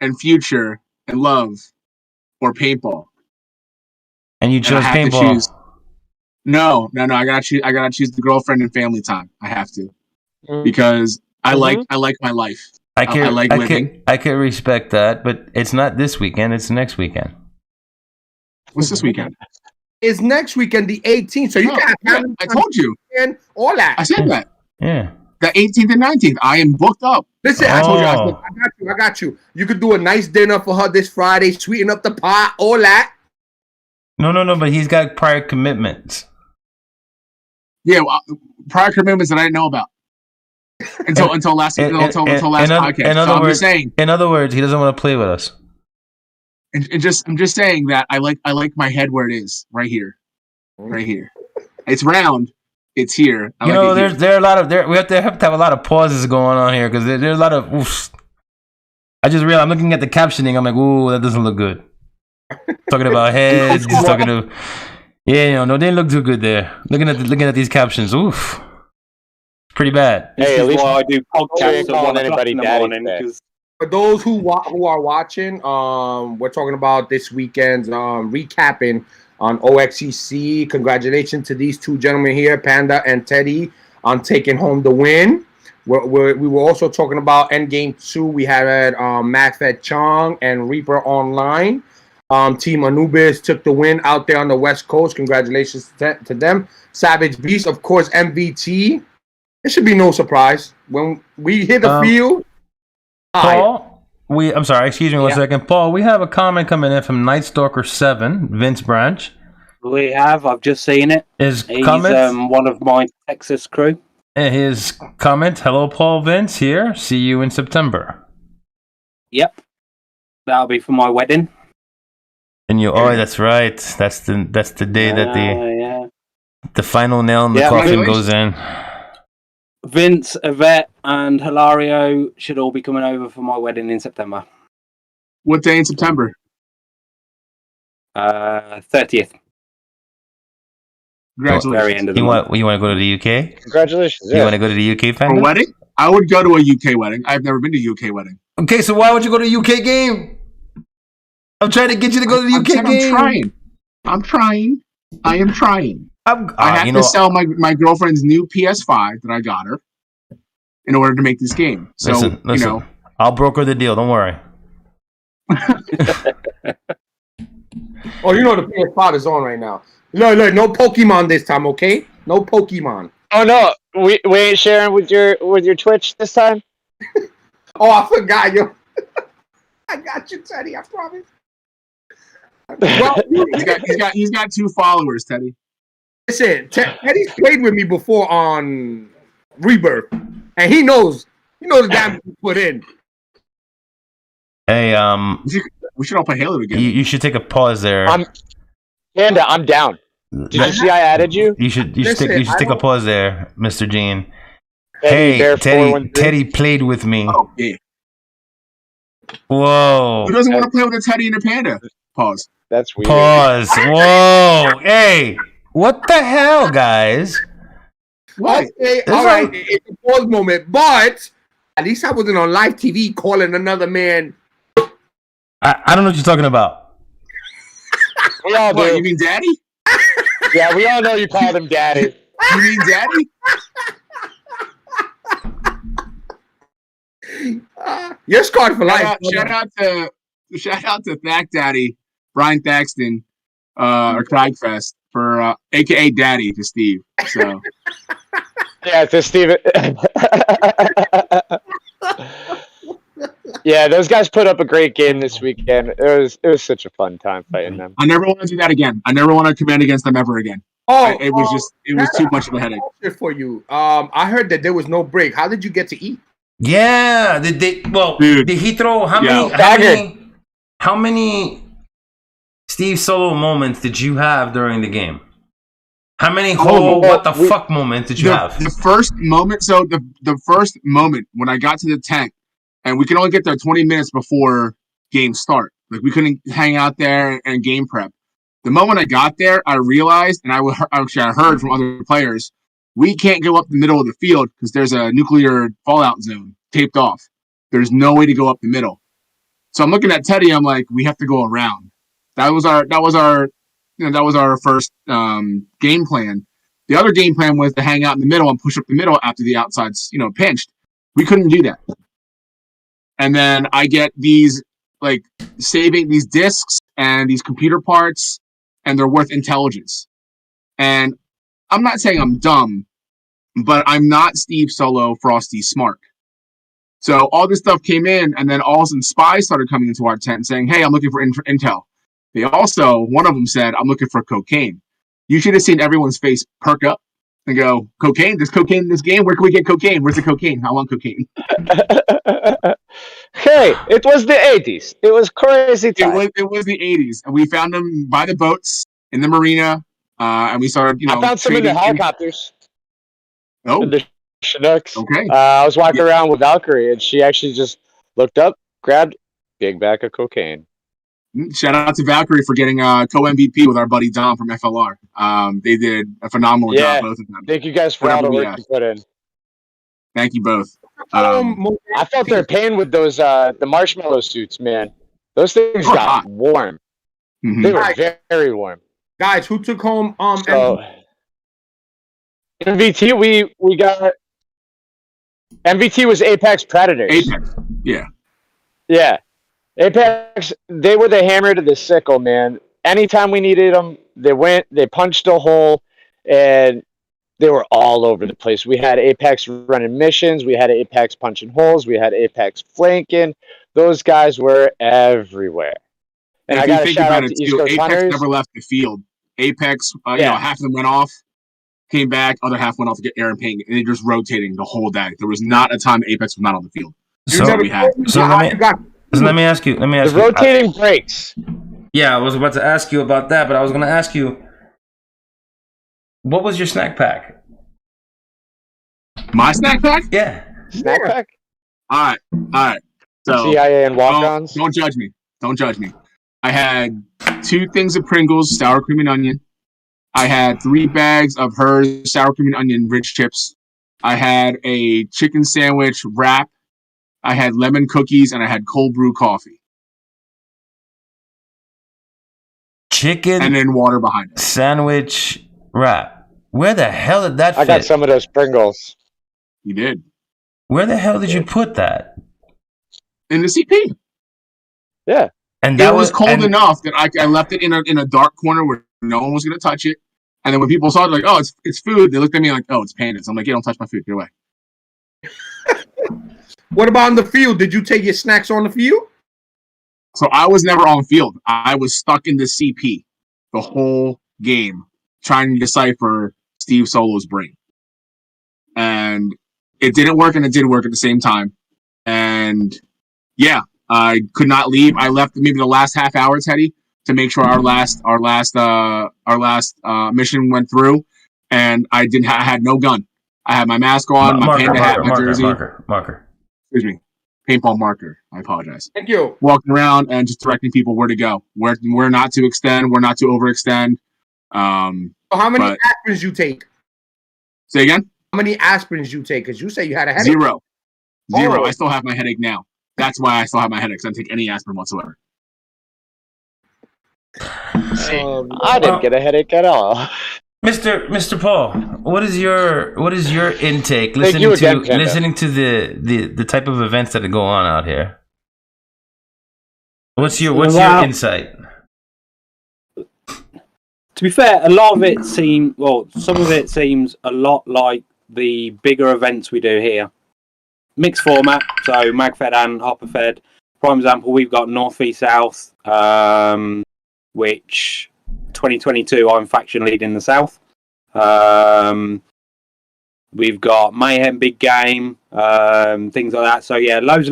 and future and love or paintball. And you chose paintball. No. I gotta choose the girlfriend and family time. I have to. Because I like my life. I like living. I can respect that, but it's not this weekend, it's next weekend. What's this weekend? It's next weekend, the 18th. So you can have I told you. And all that. I said that. Yeah. The 18th and 19th. I am booked up. Listen, I told you. I got you. You could do a nice dinner for her this Friday, sweeten up the pot, all that. No, but he's got prior commitments. Yeah, prior commitments that I didn't know about. Until last podcast. I'm just saying. In other words, he doesn't want to play with us. And I'm just saying that I like my head where it is, right here. It's round. It's here. There are a lot of we have to have a lot of pauses going on here because there's a lot of oofs. I just realized I'm looking at the captioning. I'm like, ooh, that doesn't look good. Talking about heads, talking to no, they didn't look too good there. Looking at these captions, oof, pretty bad. Hey, at least I do podcasts at 1 o'clock in the morning. For those who are watching, we're talking about this weekend's recapping on OXCC. Congratulations to these two gentlemen here, Panda and Teddy, on taking home the win. We were also talking about Endgame 2. We had Magfedchung and Reaper Online. Team Anubis took the win out there on the West Coast. Congratulations to them. Savage Beast, of course, MVT. It should be no surprise. When we hit the field... Paul, I'm sorry, excuse me one second. Paul, we have a comment coming in from Nightstalker7, Vince Branch. We have, I've just seen it. He's one of my Texas crew. And his comment, hello Paul Vince here. See you in September. Yep. That'll be for my wedding. And that's right. That's the day that the final nail in the coffin goes in. Vince, Yvette, and Hilario should all be coming over for my wedding in September. What day in September? 30th. Congratulations. Very end of the month. You want to go to the UK? Congratulations. You want to go to the UK, fan? For a wedding? I would go to a UK wedding. I've never been to a UK wedding. Okay, so why would you go to the UK game? I'm trying to get you to go to the UK game. I'm trying. I am trying. I have to sell my girlfriend's new PS5 that I got her in order to make this game. So, listen, I'll broker the deal. Don't worry. Oh, the PS5 is on right now. Look, no Pokemon this time, okay? No Pokemon. Oh no, we ain't sharing with your Twitch this time. Oh, I forgot, yo. I got you, Teddy. I promise. Well, he's got 2 followers, Teddy. Listen, Teddy's played with me before on Rebirth, and he knows the damage he put in. Hey, we should all play Halo together. You should take a pause there. Panda, I'm down. Did you see I added you? You should take a pause there, Mr. Gene. Teddy, Teddy played with me. Oh, yeah. Whoa. Who doesn't want to play with a Teddy and a Panda? Pause. That's weird. Pause. Whoa. Hey. What the hell, guys? What? Okay, all right. It's a pause moment, but at least I wasn't on live TV calling another man. I don't know what you're talking about. We all do. What, you mean Daddy? Yeah, we all know you called him Daddy. You mean Daddy? You're scarred for life. Shout out to Thack Daddy, Brian Thaxton, or Cragfest for AKA Daddy to Steve. So yeah, to Steve. Yeah, those guys put up a great game this weekend. It was such a fun time fighting them. I never want to do that again. I never want to command against them ever again. It was too much of a headache. For you, I heard that there was no break. How did you get to eat? Yeah, did he throw how many? Steve, Steve Solo moments did you have during the game? How many fuck moments did you have? The first moment, the first moment when I got to the tent, and we could only get there 20 minutes before game start. Like, we couldn't hang out there and game prep. The moment I got there, I realized, and I heard from other players, we can't go up the middle of the field because there's a nuclear fallout zone taped off. There's no way to go up the middle. So I'm looking at Teddy. I'm like, we have to go around. That was our first game plan. The other game plan was to hang out in the middle and push up the middle after the outside's pinched. We couldn't do that. And then I get these saving these discs and these computer parts, and they're worth intelligence. And I'm not saying I'm dumb, but I'm not Steve Solo Frosty smart. So all this stuff came in, and then all of a sudden spies started coming into our tent saying, hey, I'm looking for intel. They also, one of them said, I'm looking for cocaine. You should have seen everyone's face perk up and go, cocaine? There's cocaine in this game? Where can we get cocaine? Where's the cocaine? I want cocaine. Hey, it was the 80s. It was crazy time. It was the 80s. And we found them by the boats in the marina. And we started, I found some in the helicopters. Oh. In the Chinooks. Okay. I was walking around with Valkyrie, and she actually just looked up, grabbed big bag of cocaine. Shout out to Valkyrie for getting co-MVP with our buddy Dom from FLR. They did a phenomenal job, both of them. Thank you guys for all the work you put in. Thank you both. I felt their pain with those the marshmallow suits, man. Those things got hot. Warm. Mm-hmm. They were very warm. Guys, who took home MVT? We got MVT was Apex Predators. Apex, yeah. Yeah. Apex, they were the hammer to the sickle, man. Anytime we needed them, they punched a hole, and they were all over the place. We had Apex running missions. We had Apex punching holes. We had Apex flanking. Those guys were everywhere. And I got to shout out to East Coast Apex Hunters. Never left the field. Apex, half of them went off, came back, other half went off to get air and paint, and they just rotating the whole day. There was not a time Apex was not on the field. Let me ask you. The rotating breaks. Yeah, I was about to ask you about that, but I was going to ask you, what was your snack pack? My snack pack? Yeah. Snack pack? All right. So CIA and walk-ons? Don't judge me. I had 2 things of Pringles, sour cream and onion. I had 3 bags of hers sour cream and onion rich chips. I had a chicken sandwich wrap. I had lemon cookies, and I had cold brew coffee. Chicken and then water behind it. Sandwich wrap. Where the hell did that fit? I got some of those Pringles. You did. Where the hell did you put that? In the CP. Yeah. And that was cold enough that I left it in a dark corner where no one was going to touch it. And then when people saw it, like, oh, it's food, they looked at me like, oh, it's pandas. I'm like, yeah, don't touch my food. Get away. What about on the field? Did you take your snacks on the field? So I was never on field. I was stuck in the CP the whole game trying to decipher Steve Solo's brain. And it didn't work, and it did work at the same time. And yeah, I could not leave. I left maybe the last half hour, Teddy, to make sure our last mission went through. And I had no gun. I had my mask on, my panda hat, my jersey. Marker. Excuse me. Paintball marker. I apologize. Thank you. Walking around and just directing people where to go, where not to extend, where not to overextend. So how many aspirins you take? Say again? How many aspirins you take? Because you say you had a headache. Zero. Oh. I still have my headache now. That's why I still have my headache. I don't take any aspirin whatsoever. I didn't get a headache at all. Mr. Paul, what is your intake listening to the type of events that go on out here? What's your insight? To be fair, a lot of it some of it seems a lot like the bigger events we do here. Mixed format, so Magfed and Hopperfed. Prime example, we've got North v South, which 2022 I'm faction leading the South. We've got Mayhem Big Game, things like that. So yeah, loads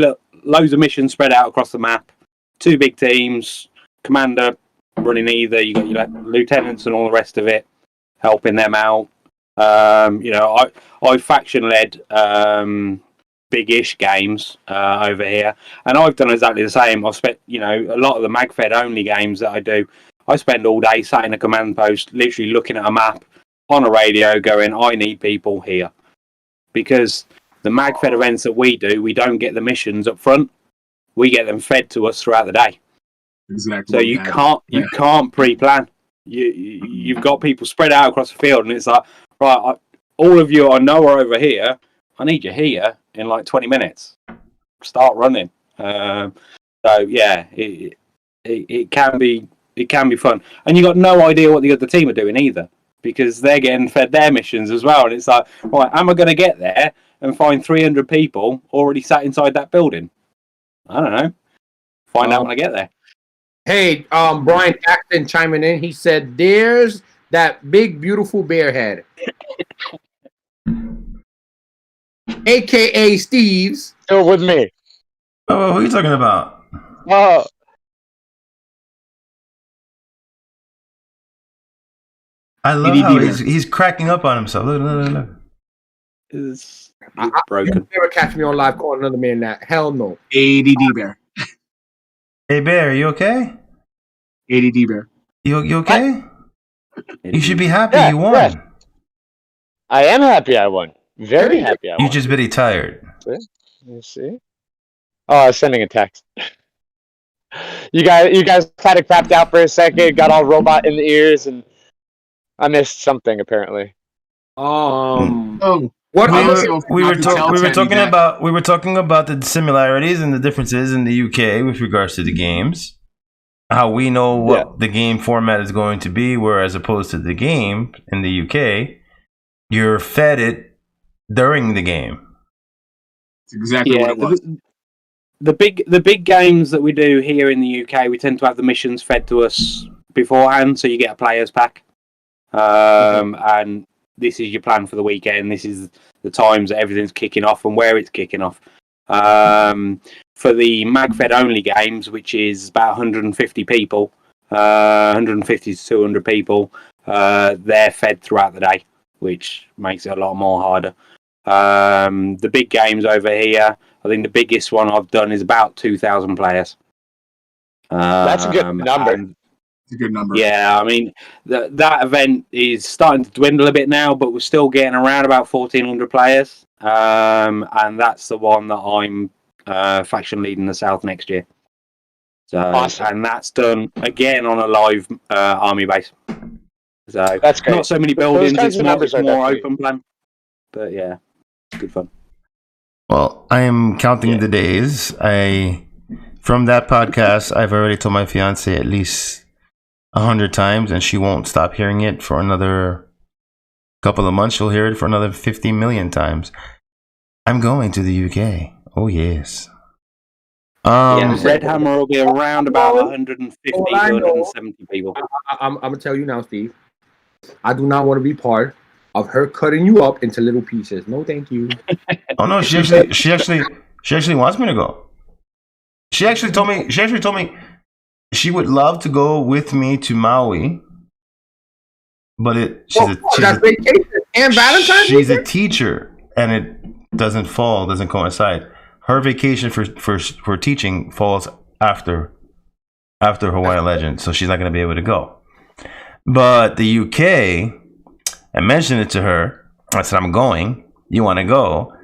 of missions spread out across the map. 2 big teams, commander running either. You got your lieutenants and all the rest of it, helping them out. I faction led big-ish games over here, and I've done exactly the same. I've spent a lot of the Magfed only games that I do. I spend all day sat in a command post, literally looking at a map on a radio, going, "I need people here," because the Magfed events that we do, we don't get the missions up front. We get them fed to us throughout the day. Exactly. So you can't pre-plan. You've got people spread out across the field, and it's like, right, all of you I know are over here. I need you here in like 20 minutes. Start running. It can be fun, and you got no idea what the other team are doing either, because they're getting fed their missions as well. And it's like, right, am I going to get there and find 300 people already sat inside that building? I don't know. Find out when I get there. Hey, Brian Paxton chiming in. He said, "There's that big, beautiful bear head, aka Steve's." Still with me. Oh, who are you talking about? Oh, I love how he's cracking up on himself. Look. It's You broken. never catch me on live calling another man that. Hell no. ADD bear. Hey, Bear, you okay? ADD bear. You okay? You should be happy Yeah, you won. yeah. I am happy I won. Very happy I won. You're just very tired. You see? Oh, I was sending a text. You guys kind of crapped out for a second, got all robot in the ears, and I missed something apparently. Oh, What We were talking about the similarities and the differences in the UK with regards to the games. How we know what the game format is going to be, whereas opposed to the game in the UK, you're fed it during the game. That's exactly what it was. The big games that we do here in the UK, we tend to have the missions fed to us beforehand, so you get a players pack. And this is your plan for the weekend. This is the times that everything's kicking off and where it's kicking off. For the Magfed only games, which is about 150 people, 150 to 200 people, they're fed throughout the day, which makes it a lot more harder. The big games over here, I think the biggest one I've done is about 2,000 players. That's a good number. It's a good number. Yeah, I mean, that event is starting to dwindle a bit now, but we're still getting around about 1,400 players. And that's the one that I'm faction leading the South next year. So, awesome. And that's done again on a live army base. So that's great. Not so many buildings, it's more definitely open plan. But yeah, good fun. Well, I am counting the days. From that podcast, I've already told my fiance at least 100 times, and she won't stop hearing it for another couple of months. She'll hear it for another 50 million times. I'm going to the UK. Oh yes. Red Hammer will be around about 150 to 170 people. I'm gonna tell you now, Steve. I do not want to be part of her cutting you up into little pieces. No, thank you. Oh no, she actually wants me to go. She actually told me she would love to go with me to Maui, but that's vacation and Valentine's. She's a teacher, and it doesn't coincide. Her vacation for teaching falls after Hawaii Legends, so she's not going to be able to go. But the UK, I mentioned it to her. I said, I'm going. You want to go?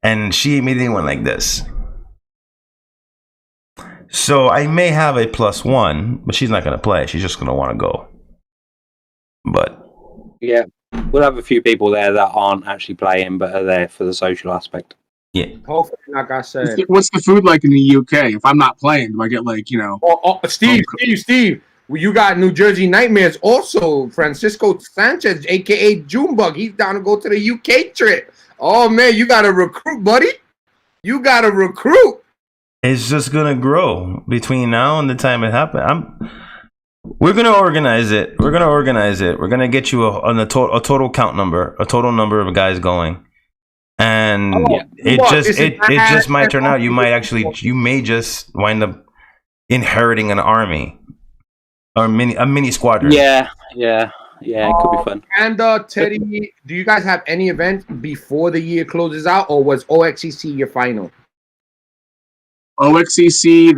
And she immediately went like this. So I may have a +1, but she's not going to play. She's just going to want to go. But yeah, we'll have a few people there that aren't actually playing, but are there for the social aspect. Yeah. Hopefully, like I said. What's the food like in the UK? If I'm not playing, do I get Steve, well, you got New Jersey Nightmares also. Francisco Sanchez, a.k.a. Junebug. He's down to go to the UK trip. Oh, man, you got to recruit, buddy. You got to recruit. It's just going to grow between now and the time it happens. We're going to organize it. We're going to get you a total count number, a total number of guys going. And it just might turn out you may just wind up inheriting an army. or a mini squadron. Yeah, it could be fun. And Teddy, do you guys have any events before the year closes out, or was OXCC your final? OXCC,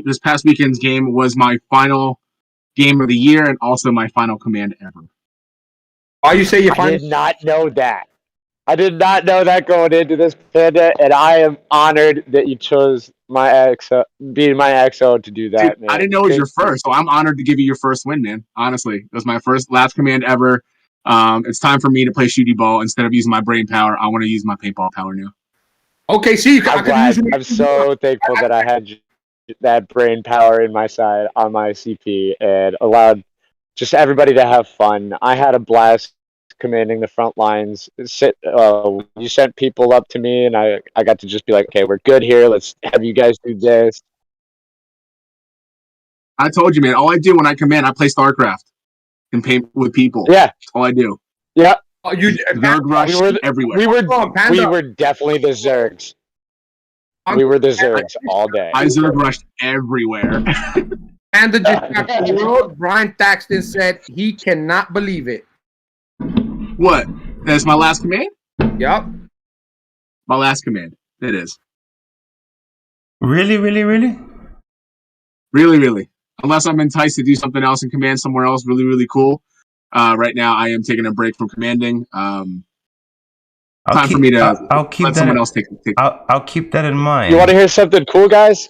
this past weekend's game was my final game of the year and also my final command ever. Why you say your I final? did not know that. I did not know that going into this, Panda, and I am honored that you chose my XO, being my XO to do that, Dude, man. I didn't know it was your first, so I'm honored to give you your first win, man. Honestly, it was my last command ever. It's time for me to play shooty ball instead of using my brain power. I want to use my paintball power now. Okay, see, I'm so thankful that I had that brain power in my side on my CP and allowed just everybody to have fun. I had a blast commanding the front lines. You sent people up to me, and I got to just be like, okay, we're good here. Let's have you guys do this. I told you, man. All I do when I command, I play StarCraft and paint with people. Yeah. That's all I do. Yeah. Zerg rush everywhere. We were definitely the Zergs. We were the Zergs all day. I Zerg rushed everywhere. And the world, Brian Thaxton said he cannot believe it. What? That's my last command? Yep. My last command. It is. Really? Really. Unless I'm enticed to do something else and command somewhere else really cool. Right now, I am taking a break from commanding. Time for me to let someone else take. I'll keep that in mind. You want to hear something cool, guys?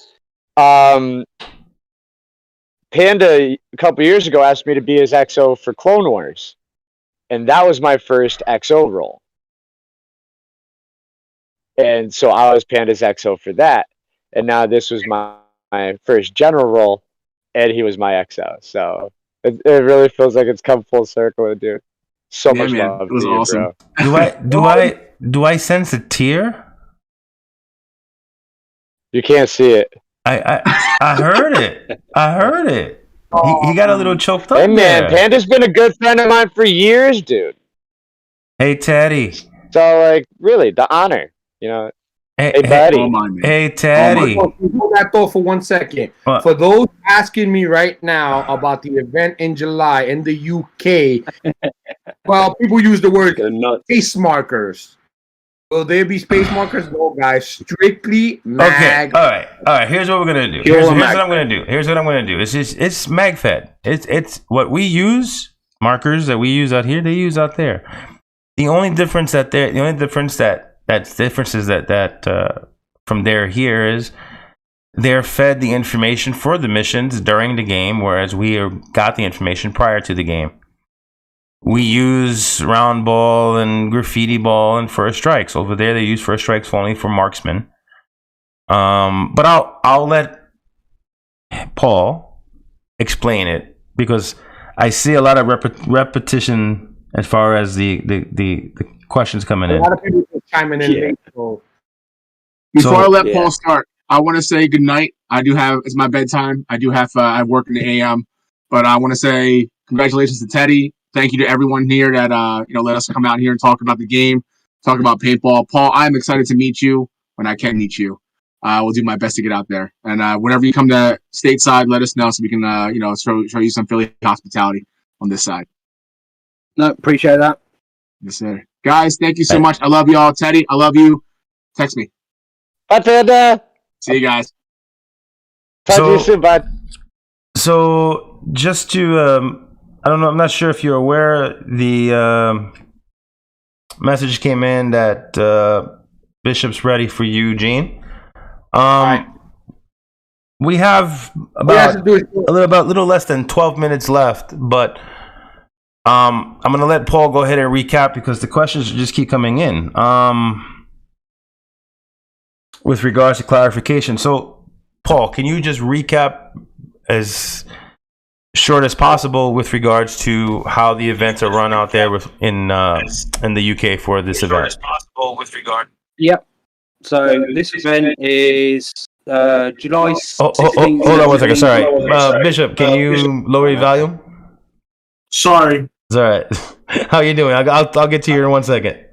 Panda, a couple years ago, asked me to be his XO for Clone Wars. And that was my first XO role. And so I was Panda's XO for that. And now this was my first general role, and he was my XO. So it really feels like it's come full circle, dude. So much love. It was awesome. Bro. Do I sense a tear? You can't see it. I heard it. I heard it. He got a little choked up. Hey man, there. Panda's been a good friend of mine for years, dude. Hey Teddy. So like, really, the honor, you know. Hey buddy. Hey Teddy. Hold that thought for 1 second. What? For those asking me right now about the event in July in the UK, well, people use the word space markers. Will there be space markers? No, guys. Strictly mag. Okay. All right. Here's what we're gonna do. Here's what I'm gonna do. It's Magfed. It's what we use. Markers that we use out here, they use out there. The only difference that from there here is they're fed the information for the missions during the game, whereas we got the information prior to the game. We use round ball and graffiti ball and first strikes. Over there, they use first strikes only for marksmen. But I'll let Paul explain it because I see a lot of repetition as far as the questions coming in. A lot of people chiming in. Yeah. Before I let Paul start, I want to say good night. It's my bedtime. I work in the AM, but I want to say congratulations to Teddy. Thank you to everyone here that let us come out here and talk about the game, talk about paintball. Paul, I'm excited to meet you when I can meet you. I will do my best to get out there, and whenever you come to stateside, let us know so we can show you some Philly hospitality on this side. No, appreciate that. Yes, sir. Guys, thank you so much. I love y'all. Teddy, I love you. Text me. Bye, Panda. See you guys. Talk to you soon, bud. So just to I don't know. I'm not sure if you're aware. The message came in that Bishop's ready for you, Gene. We have about a little less than 12 minutes left, but I'm gonna let Paul go ahead and recap because the questions just keep coming in. With regards to clarification, so Paul, can you just recap as short as possible with regards to how the events are run out there in the UK for this event? Yep. So this event is July 16th. Hold on 1 second. Sorry, Bishop, can you lower your volume? Sorry. It's all right. How you doing? I'll get to you in 1 second.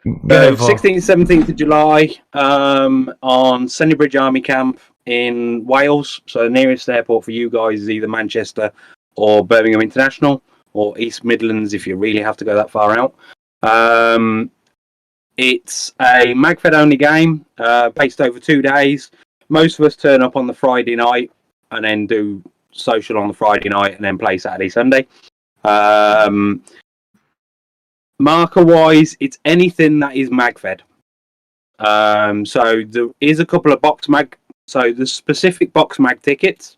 16th, 17th of July on Sandy Bridge Army Camp in Wales. So the nearest airport for you guys is either Manchester or Birmingham International, or East Midlands if you really have to go that far out. It's a Magfed only game, based over 2 days. Most of us turn up on the Friday night and then do social on the Friday night and then play Saturday, Sunday. Marker wise, it's anything that is Magfed. So there is a couple of box mag. So the specific box mag tickets,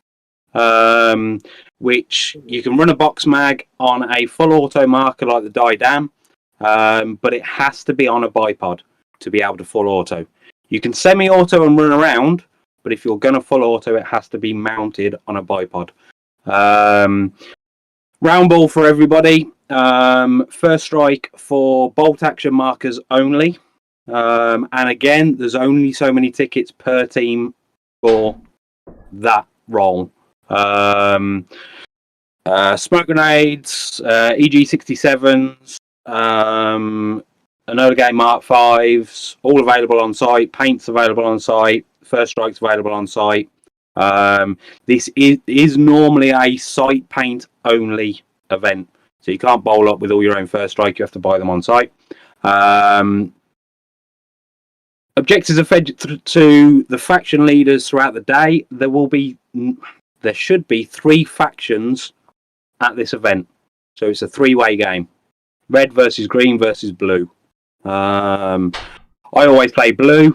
which you can run a box mag on a full auto marker like the Die Dam, but it has to be on a bipod to be able to full auto. You can semi-auto and run around, but if you're going to full auto, it has to be mounted on a bipod. Round ball for everybody. First strike for bolt action markers only. And again, there's only so many tickets per team for that role. Smoke grenades, EG67s, another game Mark 5s, all available on site. Paints available on site. First strikes available on site. This is normally a site paint only event, so you can't bowl up with all your own first strike. You have to buy them on site. Objectives are fed to the faction leaders throughout the day. There should be 3 factions at this event, so it's a 3-way game: red versus green versus blue. I always play blue.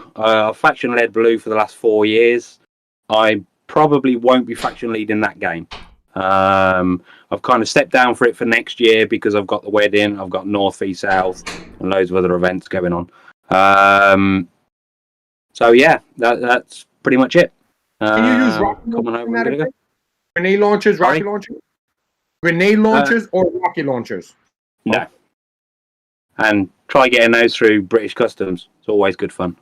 Faction led blue for the last 4 years. I probably won't be faction leading that game. I've kind of stepped down for it for next year because I've got the wedding, I've got North v South, and loads of other events going on. So yeah, that's pretty much it. Can you use grenade launchers, rocket launchers? Grenade launchers or rocket launchers? No. And try getting those through British Customs. It's always good fun.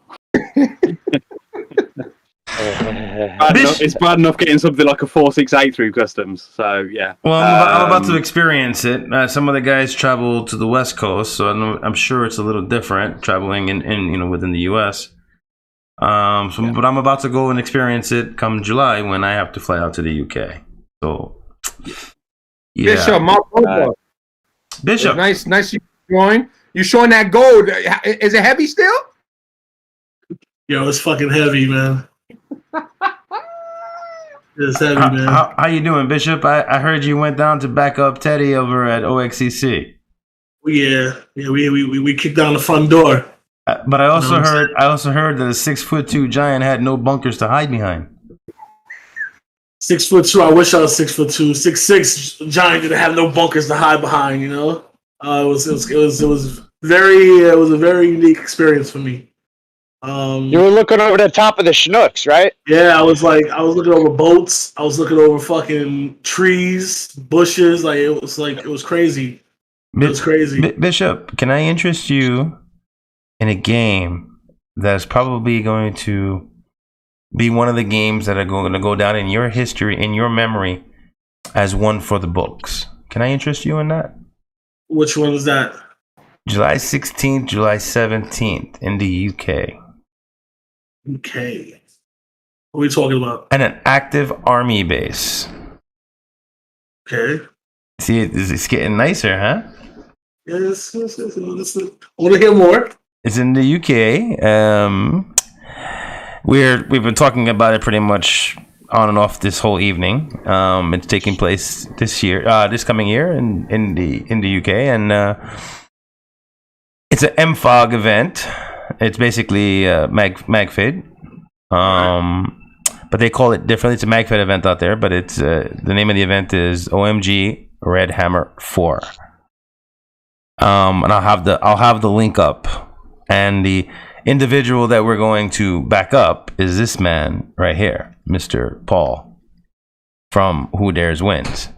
It's bad enough getting something like a 468 through Customs. So yeah. Well, I'm about to experience it. Some of the guys travel to the West Coast, so I'm sure it's a little different traveling in within the U.S. But I'm about to go and experience it come July when I have to fly out to the UK. So yeah. Bishop, my brother. Bishop, nice you join. You showing that gold? Is it heavy still? Yo, it's fucking heavy, man. It's heavy, man. How you doing, Bishop? I heard you went down to back up Teddy over at OXCC. Yeah, we kicked down the front door. But I also heard that a 6'2" giant had no bunkers to hide behind. 6'2". I wish I was 6'2". 6'6" giant didn't have no bunkers to hide behind. You know, it was a very unique experience for me. You were looking over the top of the Chinooks, right? Yeah, I was looking over boats. I was looking over fucking trees, bushes. It was crazy. It was crazy. Bishop, can I interest you in a game that's probably going to be one of the games that are going to go down in your history, in your memory, as one for the books? Can I interest you in that? Which one was that? July 16th, July 17th in the UK. Okay. What are we talking about? And an active army base. Okay. See, it's getting nicer, huh? Yes. I want to hear more. It's in the UK. We've been talking about it pretty much on and off this whole evening. It's taking place this coming year in the UK, and it's an MFOG event. It's basically Magfed, but they call it differently. It's a Magfed event out there, but it's the name of the event is OMG Red Hammer 4. And I'll have the link up. And the individual that we're going to back up is this man right here, Mr. Paul from Who Dares Wins.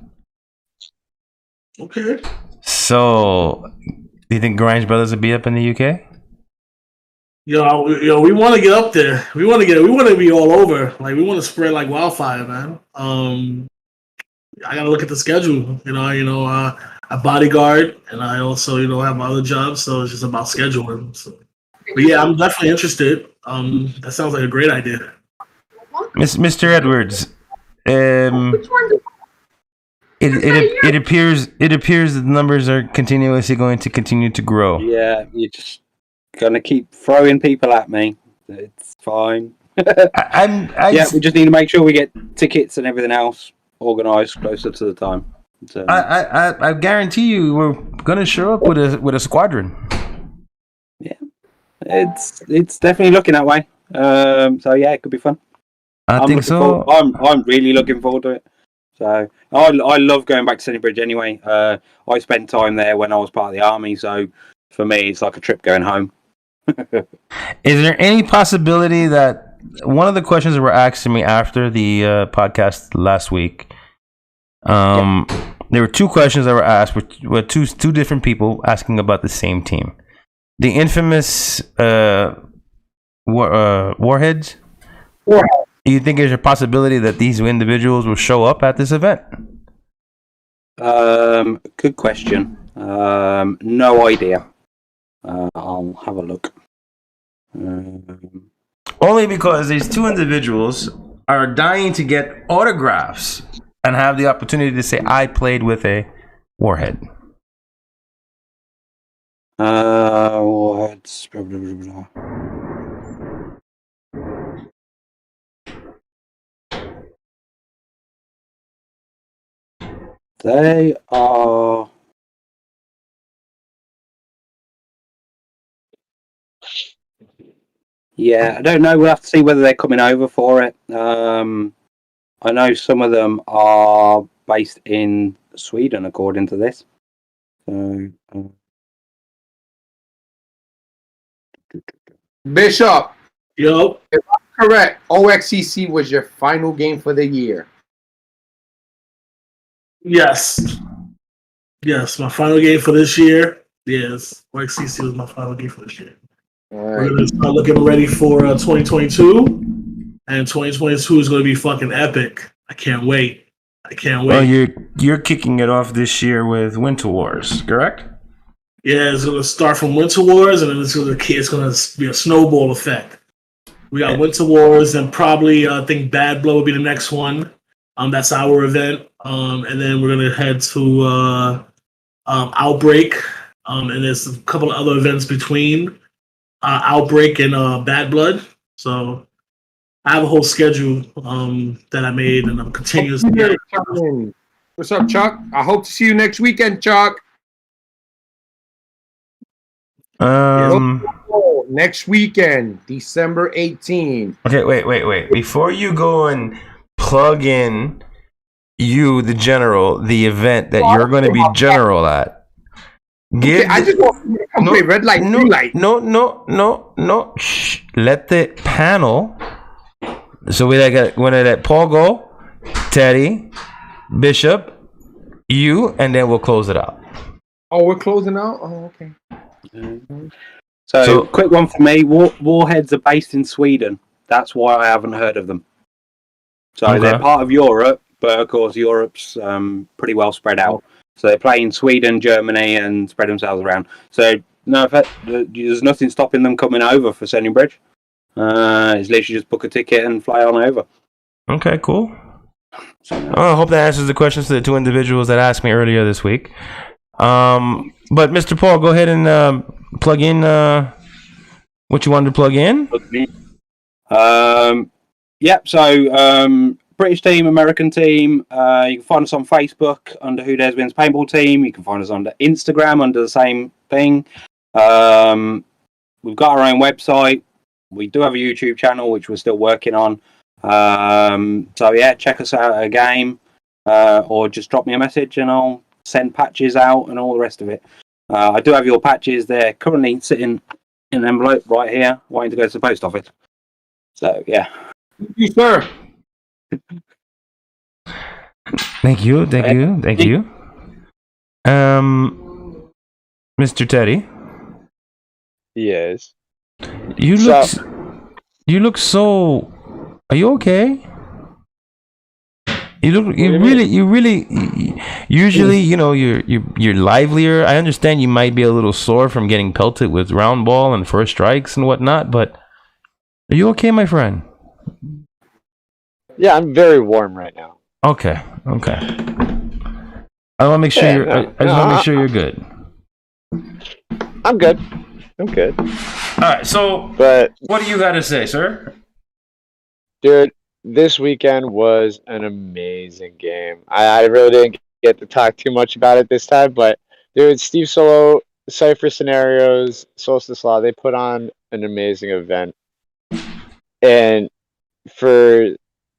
Okay. So, do you think Grinds Brothers will be up in the UK? Yo, we want to get up there. We want to be all over. We want to spread like wildfire, man. I gotta look at the schedule. I bodyguard, and I also, have my other jobs, so it's just about scheduling. So. But yeah, I'm definitely interested. That sounds like a great idea. Mr. Edwards, it appears that the numbers are continuously going to continue to grow. Yeah, you're just gonna keep throwing people at me. It's fine. Yeah, we just need to make sure we get tickets and everything else organised closer to the time. So, I guarantee you, we're gonna show up with a squadron. yeah, it's definitely looking that way. So yeah, it could be fun. I think so. I'm really looking forward to it. So I love going back to Sennybridge anyway. I spent time there when I was part of the army, so for me it's like a trip going home. Is there any possibility that one of the questions that were asked to me after the podcast last week? There were two questions that were asked with two different people asking about the same team, the infamous Warheads. Do you think there's a possibility that these individuals will show up at this event? Good question. No idea. I'll have a look. Only because these two individuals are dying to get autographs and have the opportunity to say, I played with a Warhead. Warheads. Blah, blah, blah, blah. They are. Yeah, I don't know. We'll have to see whether they're coming over for it. I know some of them are based in Sweden, according to this. So, Bishop, Yo, if I'm correct, OXCC was your final game for the year. yes, my final game for this year. Yes, XCC was my final game for this year. All We're right. gonna start looking ready for 2022, and 2022 is gonna be fucking epic. I can't wait. Well, you're kicking it off this year with Winter Wars, correct? Yeah, it's gonna start from Winter Wars, and then it's gonna be a snowball effect. We got Winter Wars, and probably I think Bad Blood will be the next one. That's our event, and then we're gonna head to Outbreak, and there's a couple of other events between Outbreak and Bad Blood. So I have a whole schedule that I made, and I'm continuously. What's up, Chuck? I hope to see you next weekend, Chuck. Next weekend, December 18th. Okay, wait. Before you go and plug in the general, the event that you're going to be general at. I just want you to come play red light, blue light. No. Shh. Let the panel. So we got when let Paul go, Teddy, Bishop, you, and then we'll close it out. Oh, we're closing out? Oh, okay. So quick one for me. Warheads are based in Sweden. That's why I haven't heard of them. So they're part of Europe, but of course Europe's pretty well spread out. So they play in Sweden, Germany, and spread themselves around. So no, there's nothing stopping them coming over for Sennybridge. It's literally just book a ticket and fly on over. Okay, cool. I hope that answers the questions to the two individuals that asked me earlier this week. But Mr. Paul, go ahead and plug in what you wanted to plug in. So British team, American team. You can find us on Facebook under Who Dares Wins Paintball Team. You can find us under Instagram under the same thing. We've got our own website. We do have a YouTube channel, which we're still working on. So yeah, check us out at a game, or just drop me a message and I'll send patches out and all the rest of it. I do have your patches. They're currently sitting in an envelope right here, waiting to go to the post office. So yeah. Thank you, sir. Thank you. Mr. Teddy. Yes. You look so. Are you okay? You really. Usually, you're livelier. I understand you might be a little sore from getting pelted with round ball and first strikes and whatnot, but are you okay, my friend? Yeah, I'm very warm right now. Okay. I want to make sure Yeah, you're. no, I just want to make sure you're good. I'm good. All right. So, But what do you got to say, sir? dude, this weekend was an amazing game. I really didn't get to talk too much about it this time, but dude, Steve Solo, Cypher Scenarios, Solstice Law, they put on an amazing event. And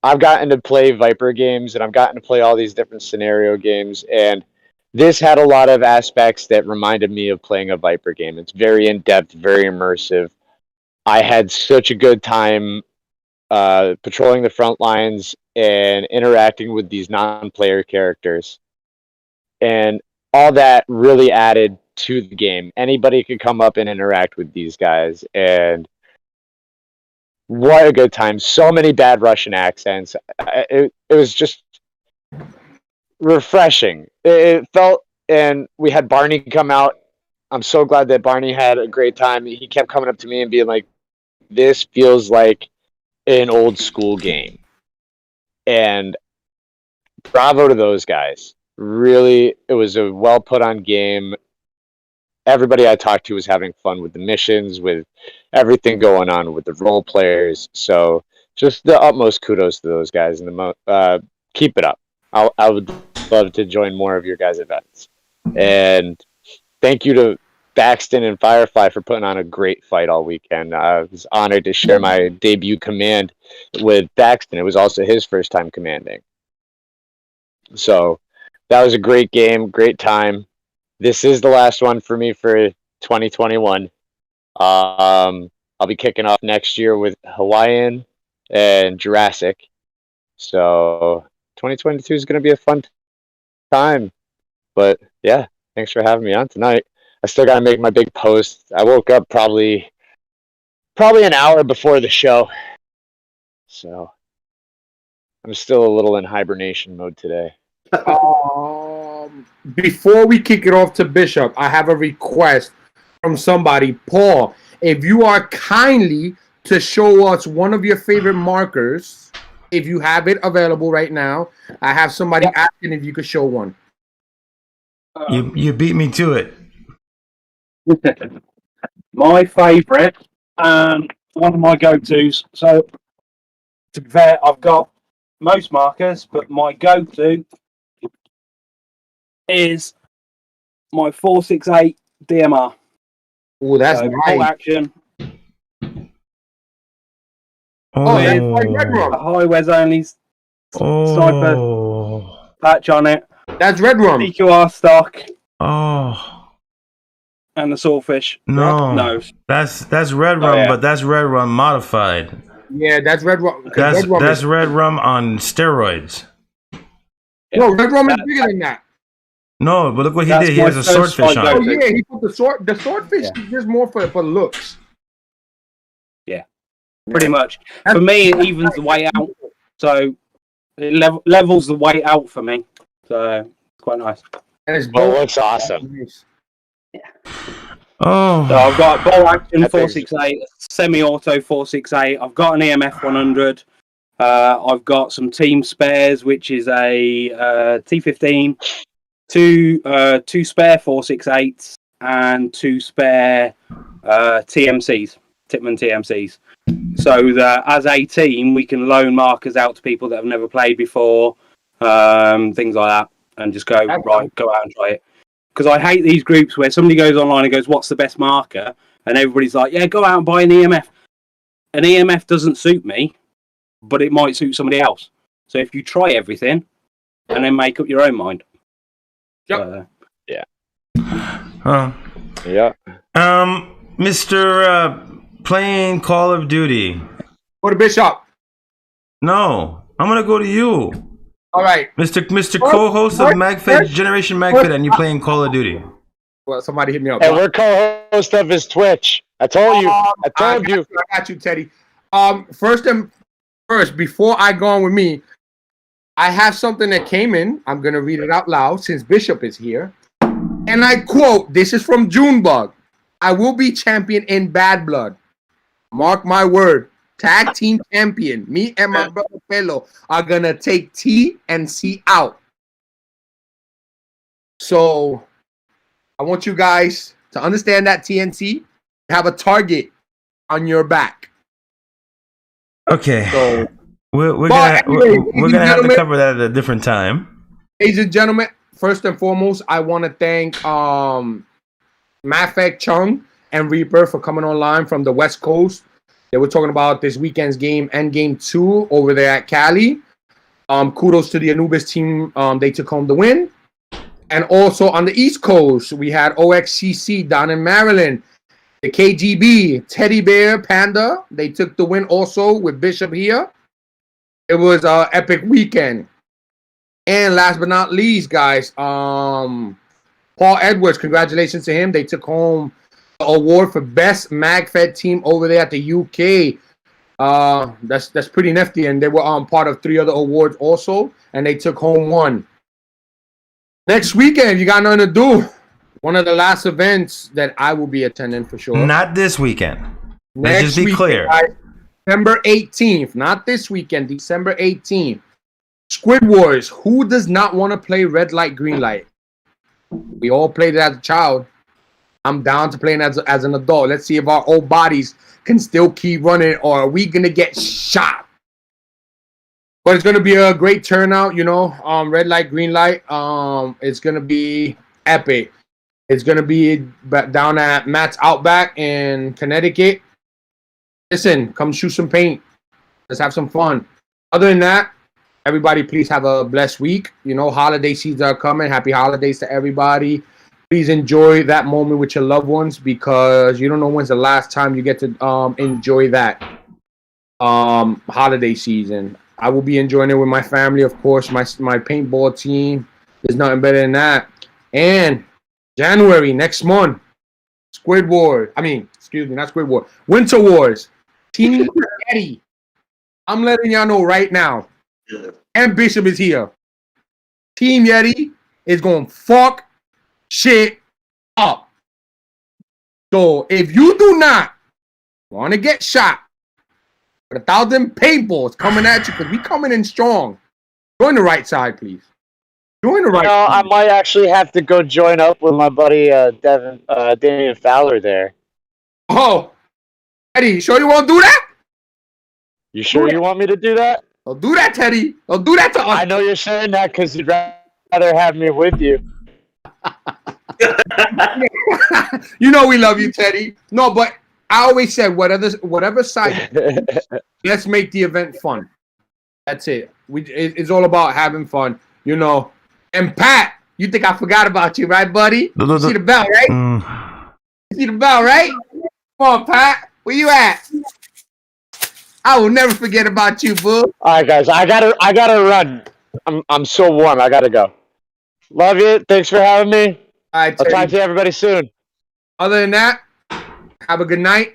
I've gotten to play Viper games and I've gotten to play all these different scenario games, and this had a lot of aspects that reminded me of playing a Viper game. It's very in-depth, very immersive. I had such a good time patrolling the front lines and interacting with these non-player characters. And all that really added to the game. Anybody could come up and interact with these guys, and what a good time. So many bad Russian accents. It was just refreshing. It felt, and we had Barney come out. I'm so glad that Barney had a great time. He kept coming up to me and being like, this feels like an old school game. And bravo to those guys. Really, it was a well put on game. Everybody I talked to was having fun with the missions, with everything going on with the role players. So just the utmost kudos to those guys, and keep it up. I would love to join more of your guys' events. And thank you to Baxton and Firefly for putting on a great fight all weekend. I was honored to share my debut command with Baxton. It was also his first time commanding. So that was a great game, great time. This is the last one for me for 2021. I'll be kicking off next year with Hawaiian and Jurassic. So 2022 is going to be a fun time. But yeah, thanks for having me on tonight. I still got to make my big post. I woke up probably an hour before the show. So I'm still a little in hibernation mode today. Before we kick it off to Bishop, I have a request from somebody. Paul, if you are kindly to show us one of your favorite markers, if you have it available right now. I have somebody asking if you could show one. You beat me to it. My favourite and one of my go-tos. So, to be fair, I've got most markers, but my go-to is my 468 DMR. Oh, that's so, nice. Bolt action. Oh, that's like Red Rum. A high-res only sniper patch on it. That's Red Rum. PQR stock. Oh. And the swordfish. No. That's Red Rum, but that's Red Rum modified. Yeah, that's Red Rum. That's Red Rum on steroids. No, Red Rum is bigger than that. No, but look what he did. He has a swordfish on it. Oh yeah, he put the swordfish is just more for looks. Yeah, pretty much. For me, it evens the weight out, so it levels the weight out for me. So it's quite nice. And it's looks awesome. Yeah. Oh. So I've got bolt action 468, semi-auto 468. I've got an EMF 100. I've got some team spares, which is a T15. Two spare 468s and two spare TMCs, Tipman TMCs. So that as a team, we can loan markers out to people that have never played before, things like that, and just go, go out and try it. Because I hate these groups where somebody goes online and goes, what's the best marker? And everybody's like, yeah, go out and buy an EMF. An EMF doesn't suit me, but it might suit somebody else. So if you try everything and then make up your own mind. Yep. Yeah. Yeah. Mr. Playing Call of Duty. Go to Bishop. No, I'm gonna go to you. All right, Mr. Co-host of Magfed Generation Magfed, and you playing Call of Duty. Well, somebody hit me up. And we're co-host of his Twitch. I told you. I told you. I got you, Teddy. First, before I go on with me, I have something that came in. I'm going to read it out loud since Bishop is here. And I quote, this is from Junebug. I will be champion in Bad Blood. Mark my word. tag team champion, me and my brother Pelo, are gonna take TNC out. So I want you guys to understand that TNC have a target on your back. Okay. So We're But gonna anyway, we're ladies gonna and have to gentlemen- cover that at a different time. ladies and gentlemen, first and foremost, I want to thank Magfedchung and Reaper for coming online from the West Coast. They were talking about this weekend's game and game 2 over there at Cali. Kudos to the Anubis team. They took home the win. And also on the East Coast, we had OXCC down in Maryland. The KGB, Teddy Bear, Panda, they took the win also with Bishop here. It was an epic weekend. And last but not least, guys, Paul Edwards, congratulations to him. They took home the award for best Magfed team over there at the UK. That's pretty nifty, and they were part of 3 other awards also, and they took home 1. Next weekend, you got nothing to do. One of the last events that I will be attending for sure. Not this weekend. Let's Next just be weekend, clear. guys, December 18th, not this weekend, December 18th. Squid Wars. Who does not want to play red light, green light? We all played it as a child. I'm down to playing as an adult. Let's see if our old bodies can still keep running, or are we gonna get shot? But it's gonna be a great turnout, red light, green light. It's gonna be epic. It's gonna be down at Matt's Outback in Connecticut. Listen, come shoot some paint. Let's have some fun. Other than that, everybody, please have a blessed week. Holiday seasons are coming. Happy holidays to everybody. Please enjoy that moment with your loved ones, because you don't know when's the last time you get to enjoy that holiday season. I will be enjoying it with my family, of course, my paintball team. There's nothing better than that. And January, next month, Squid War. Not Squid War. Winter Wars. Team Eddie. I'm letting y'all know right now. And Bishop is here. Team Yeti is going to fuck shit up. So if you do not want to get shot with 1,000 paintballs coming at you, because we coming in strong, join the right side, please. Join the right side. I might actually have to go join up with my buddy Damian Fowler there. Oh, Eddie, you sure you won't do that? You sure you want me to do that? Don't do that, Teddy. Don't do that to us. I know you're saying that because you'd rather have me with you. We love you, Teddy. No, but I always said whatever side, let's make the event fun. That's it. It's all about having fun, And Pat, you think I forgot about you, right, buddy? You see the bell, right? You see the bell, right? Come on, Pat. Where you at? I will never forget about you, boo. All right, guys. I gotta run. I'm so warm. I gotta go. Love you. Thanks for having me. All right, I'll Teddy. talk to you everybody soon. Other than that, have a good night.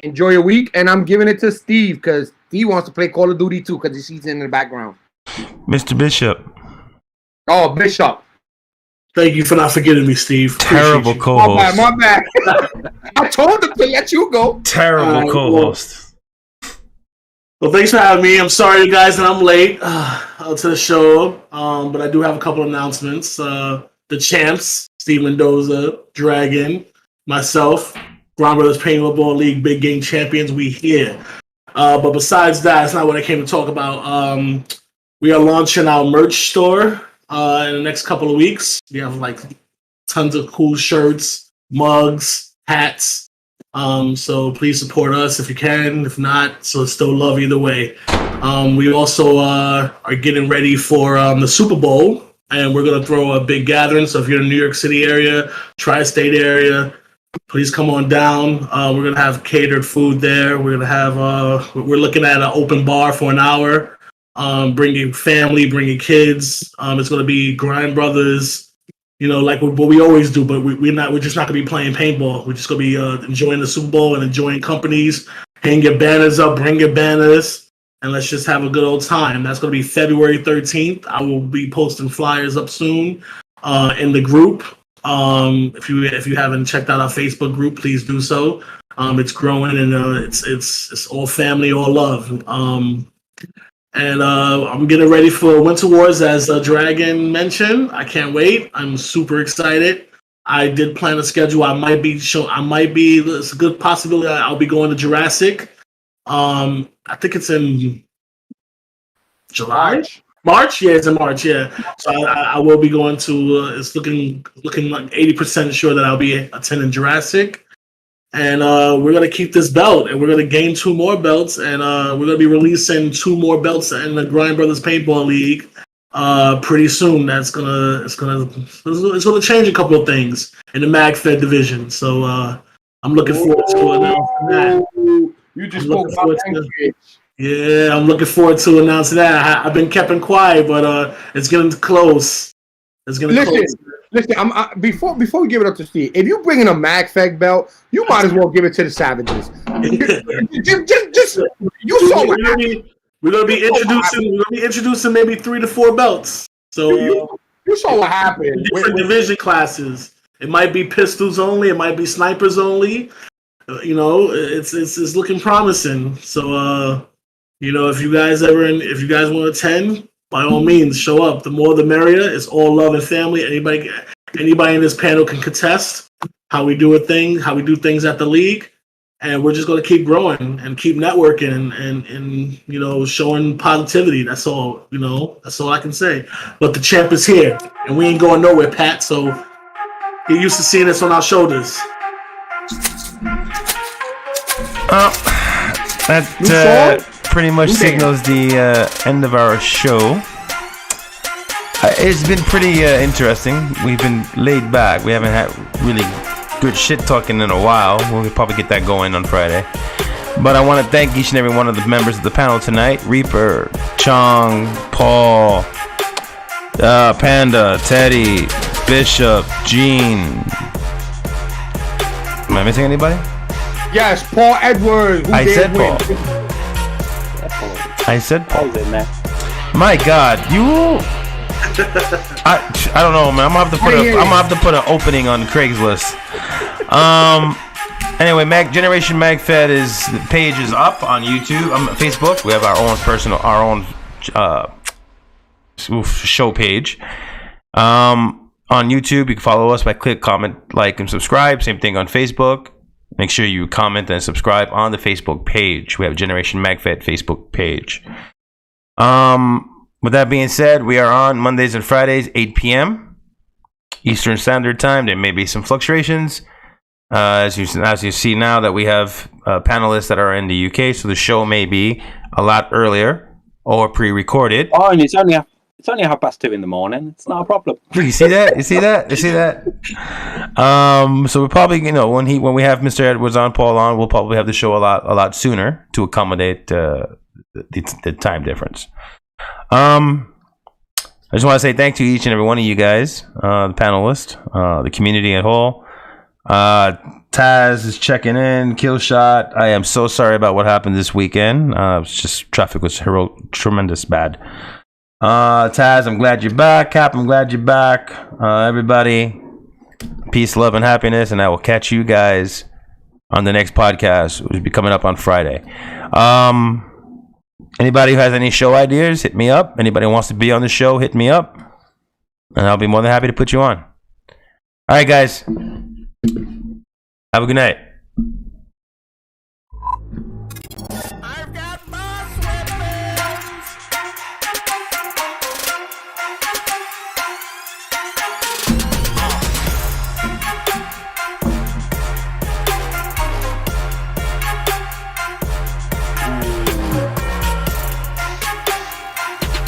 Enjoy your week. And I'm giving it to Steve, because Steve wants to play Call of Duty too, because he sees it in the background. Mr. Bishop. Oh, Bishop. Thank you for not forgetting me, Steve. Terrible Appreciate co-host. My bad. I told him to let you go. Terrible co-host. Well, thanks for having me. I'm sorry, guys, that I'm late to the show, but I do have a couple announcements. The champs, Steve Mendoza, Dragon, myself, Ground Brothers Paintball League Big Game Champions, we here. But besides that, it's not what I came to talk about. We are launching our merch store in the next couple of weeks. We have tons of cool shirts, mugs, hats. So please support us if you can. If not, so still love either way. We also are getting ready for the Super Bowl, and we're gonna throw a big gathering. So if you're in the New York City area, tri-state area, please come on down. We're gonna have catered food there. We're gonna have we're looking at an open bar for an hour. Bringing family, bringing kids. It's gonna be Grind Brothers. Like what we always do, but we're just not gonna be playing paintball. We're just gonna be enjoying the Super Bowl and enjoying companies. Hang your banners up, bring your banners, and let's just have a good old time. That's gonna be February 13th. I will be posting flyers up soon in the group. If you haven't checked out our Facebook group, please do so. It's growing, and it's all family, all love. And I'm getting ready for Winter Wars, as Dragon mentioned. I can't wait. I'm super excited. I did plan a schedule. It's a good possibility I'll be going to Jurassic. I think it's in July. March? Yeah, it's in March, yeah. So I will be going to, it's looking like 80% sure that I'll be attending Jurassic. And we're going to keep this belt, and we're going to gain 2 more belts, and we're going to be releasing 2 more belts in the Grind Brothers Paintball League pretty soon. It's gonna change a couple of things in the Magfed division. So I'm looking forward to announcing that. You just spoke about that. Yeah, I'm looking forward to announcing that. I've been keeping quiet, but it's getting close. Listen. Before we give it up to Steve, if you bring in a Magfed belt, you might as well give it to the Savages. just you saw what happened. We're gonna be introducing maybe 3 to 4 belts. So you saw what happened. Different division classes. It might be pistols only. It might be snipers only. It's looking promising. So if you guys want to attend, by all means, show up. The more the merrier. It's all love and family. Anybody in this panel can contest how we do things at the league. And we're just going to keep growing and keep networking and showing positivity. That's all, that's all I can say. But the champ is here, and we ain't going nowhere, Pat. So you're used to seeing us on our shoulders. That pretty much signals the end of our show. It's been pretty interesting. We've been laid back. We haven't had really good shit talking in a while. We'll probably get that going on Friday. But I want to thank each and every one of the members of the panel tonight: Reaper, Chung, Paul, Panda, Teddy, Bishop, Gene. Am I missing anybody? Yes, Paul Edwards. I said Paul. Paul's in there. My God, you. I don't know, man. I'm gonna have to put an opening on Craigslist. Anyway, Generation Magfed page is up on YouTube, Facebook. We have our own show page. On YouTube, you can follow us by click, comment, like, and subscribe. Same thing on Facebook. Make sure you comment and subscribe on the Facebook page. We have Generation Magfed Facebook page. With that being said, we are on Mondays and Fridays, 8 p.m. Eastern Standard Time. There may be some fluctuations. As you see now that we have panelists that are in the UK, so the show may be a lot earlier or pre-recorded. Oh, and it's only 2:30 in the morning. It's not a problem. You see that? So we're probably, when we have Mr. Edwards on, Paul on, we'll probably have the show a lot sooner to accommodate the time difference. I just want to say thank you to each and every one of you guys, the panelists, the community at whole. Taz is checking in. Killshot, I am so sorry about what happened this weekend. Traffic was tremendous bad. Taz, I'm glad you're back. Cap, I'm glad you're back. Everybody, peace, love, and happiness, and I will catch you guys on the next podcast, which will be coming up on Friday. Anybody who has any show ideas, hit me up. Anybody who wants to be on the show, hit me up, and I'll be more than happy to put you on. All right, guys. Have a good night.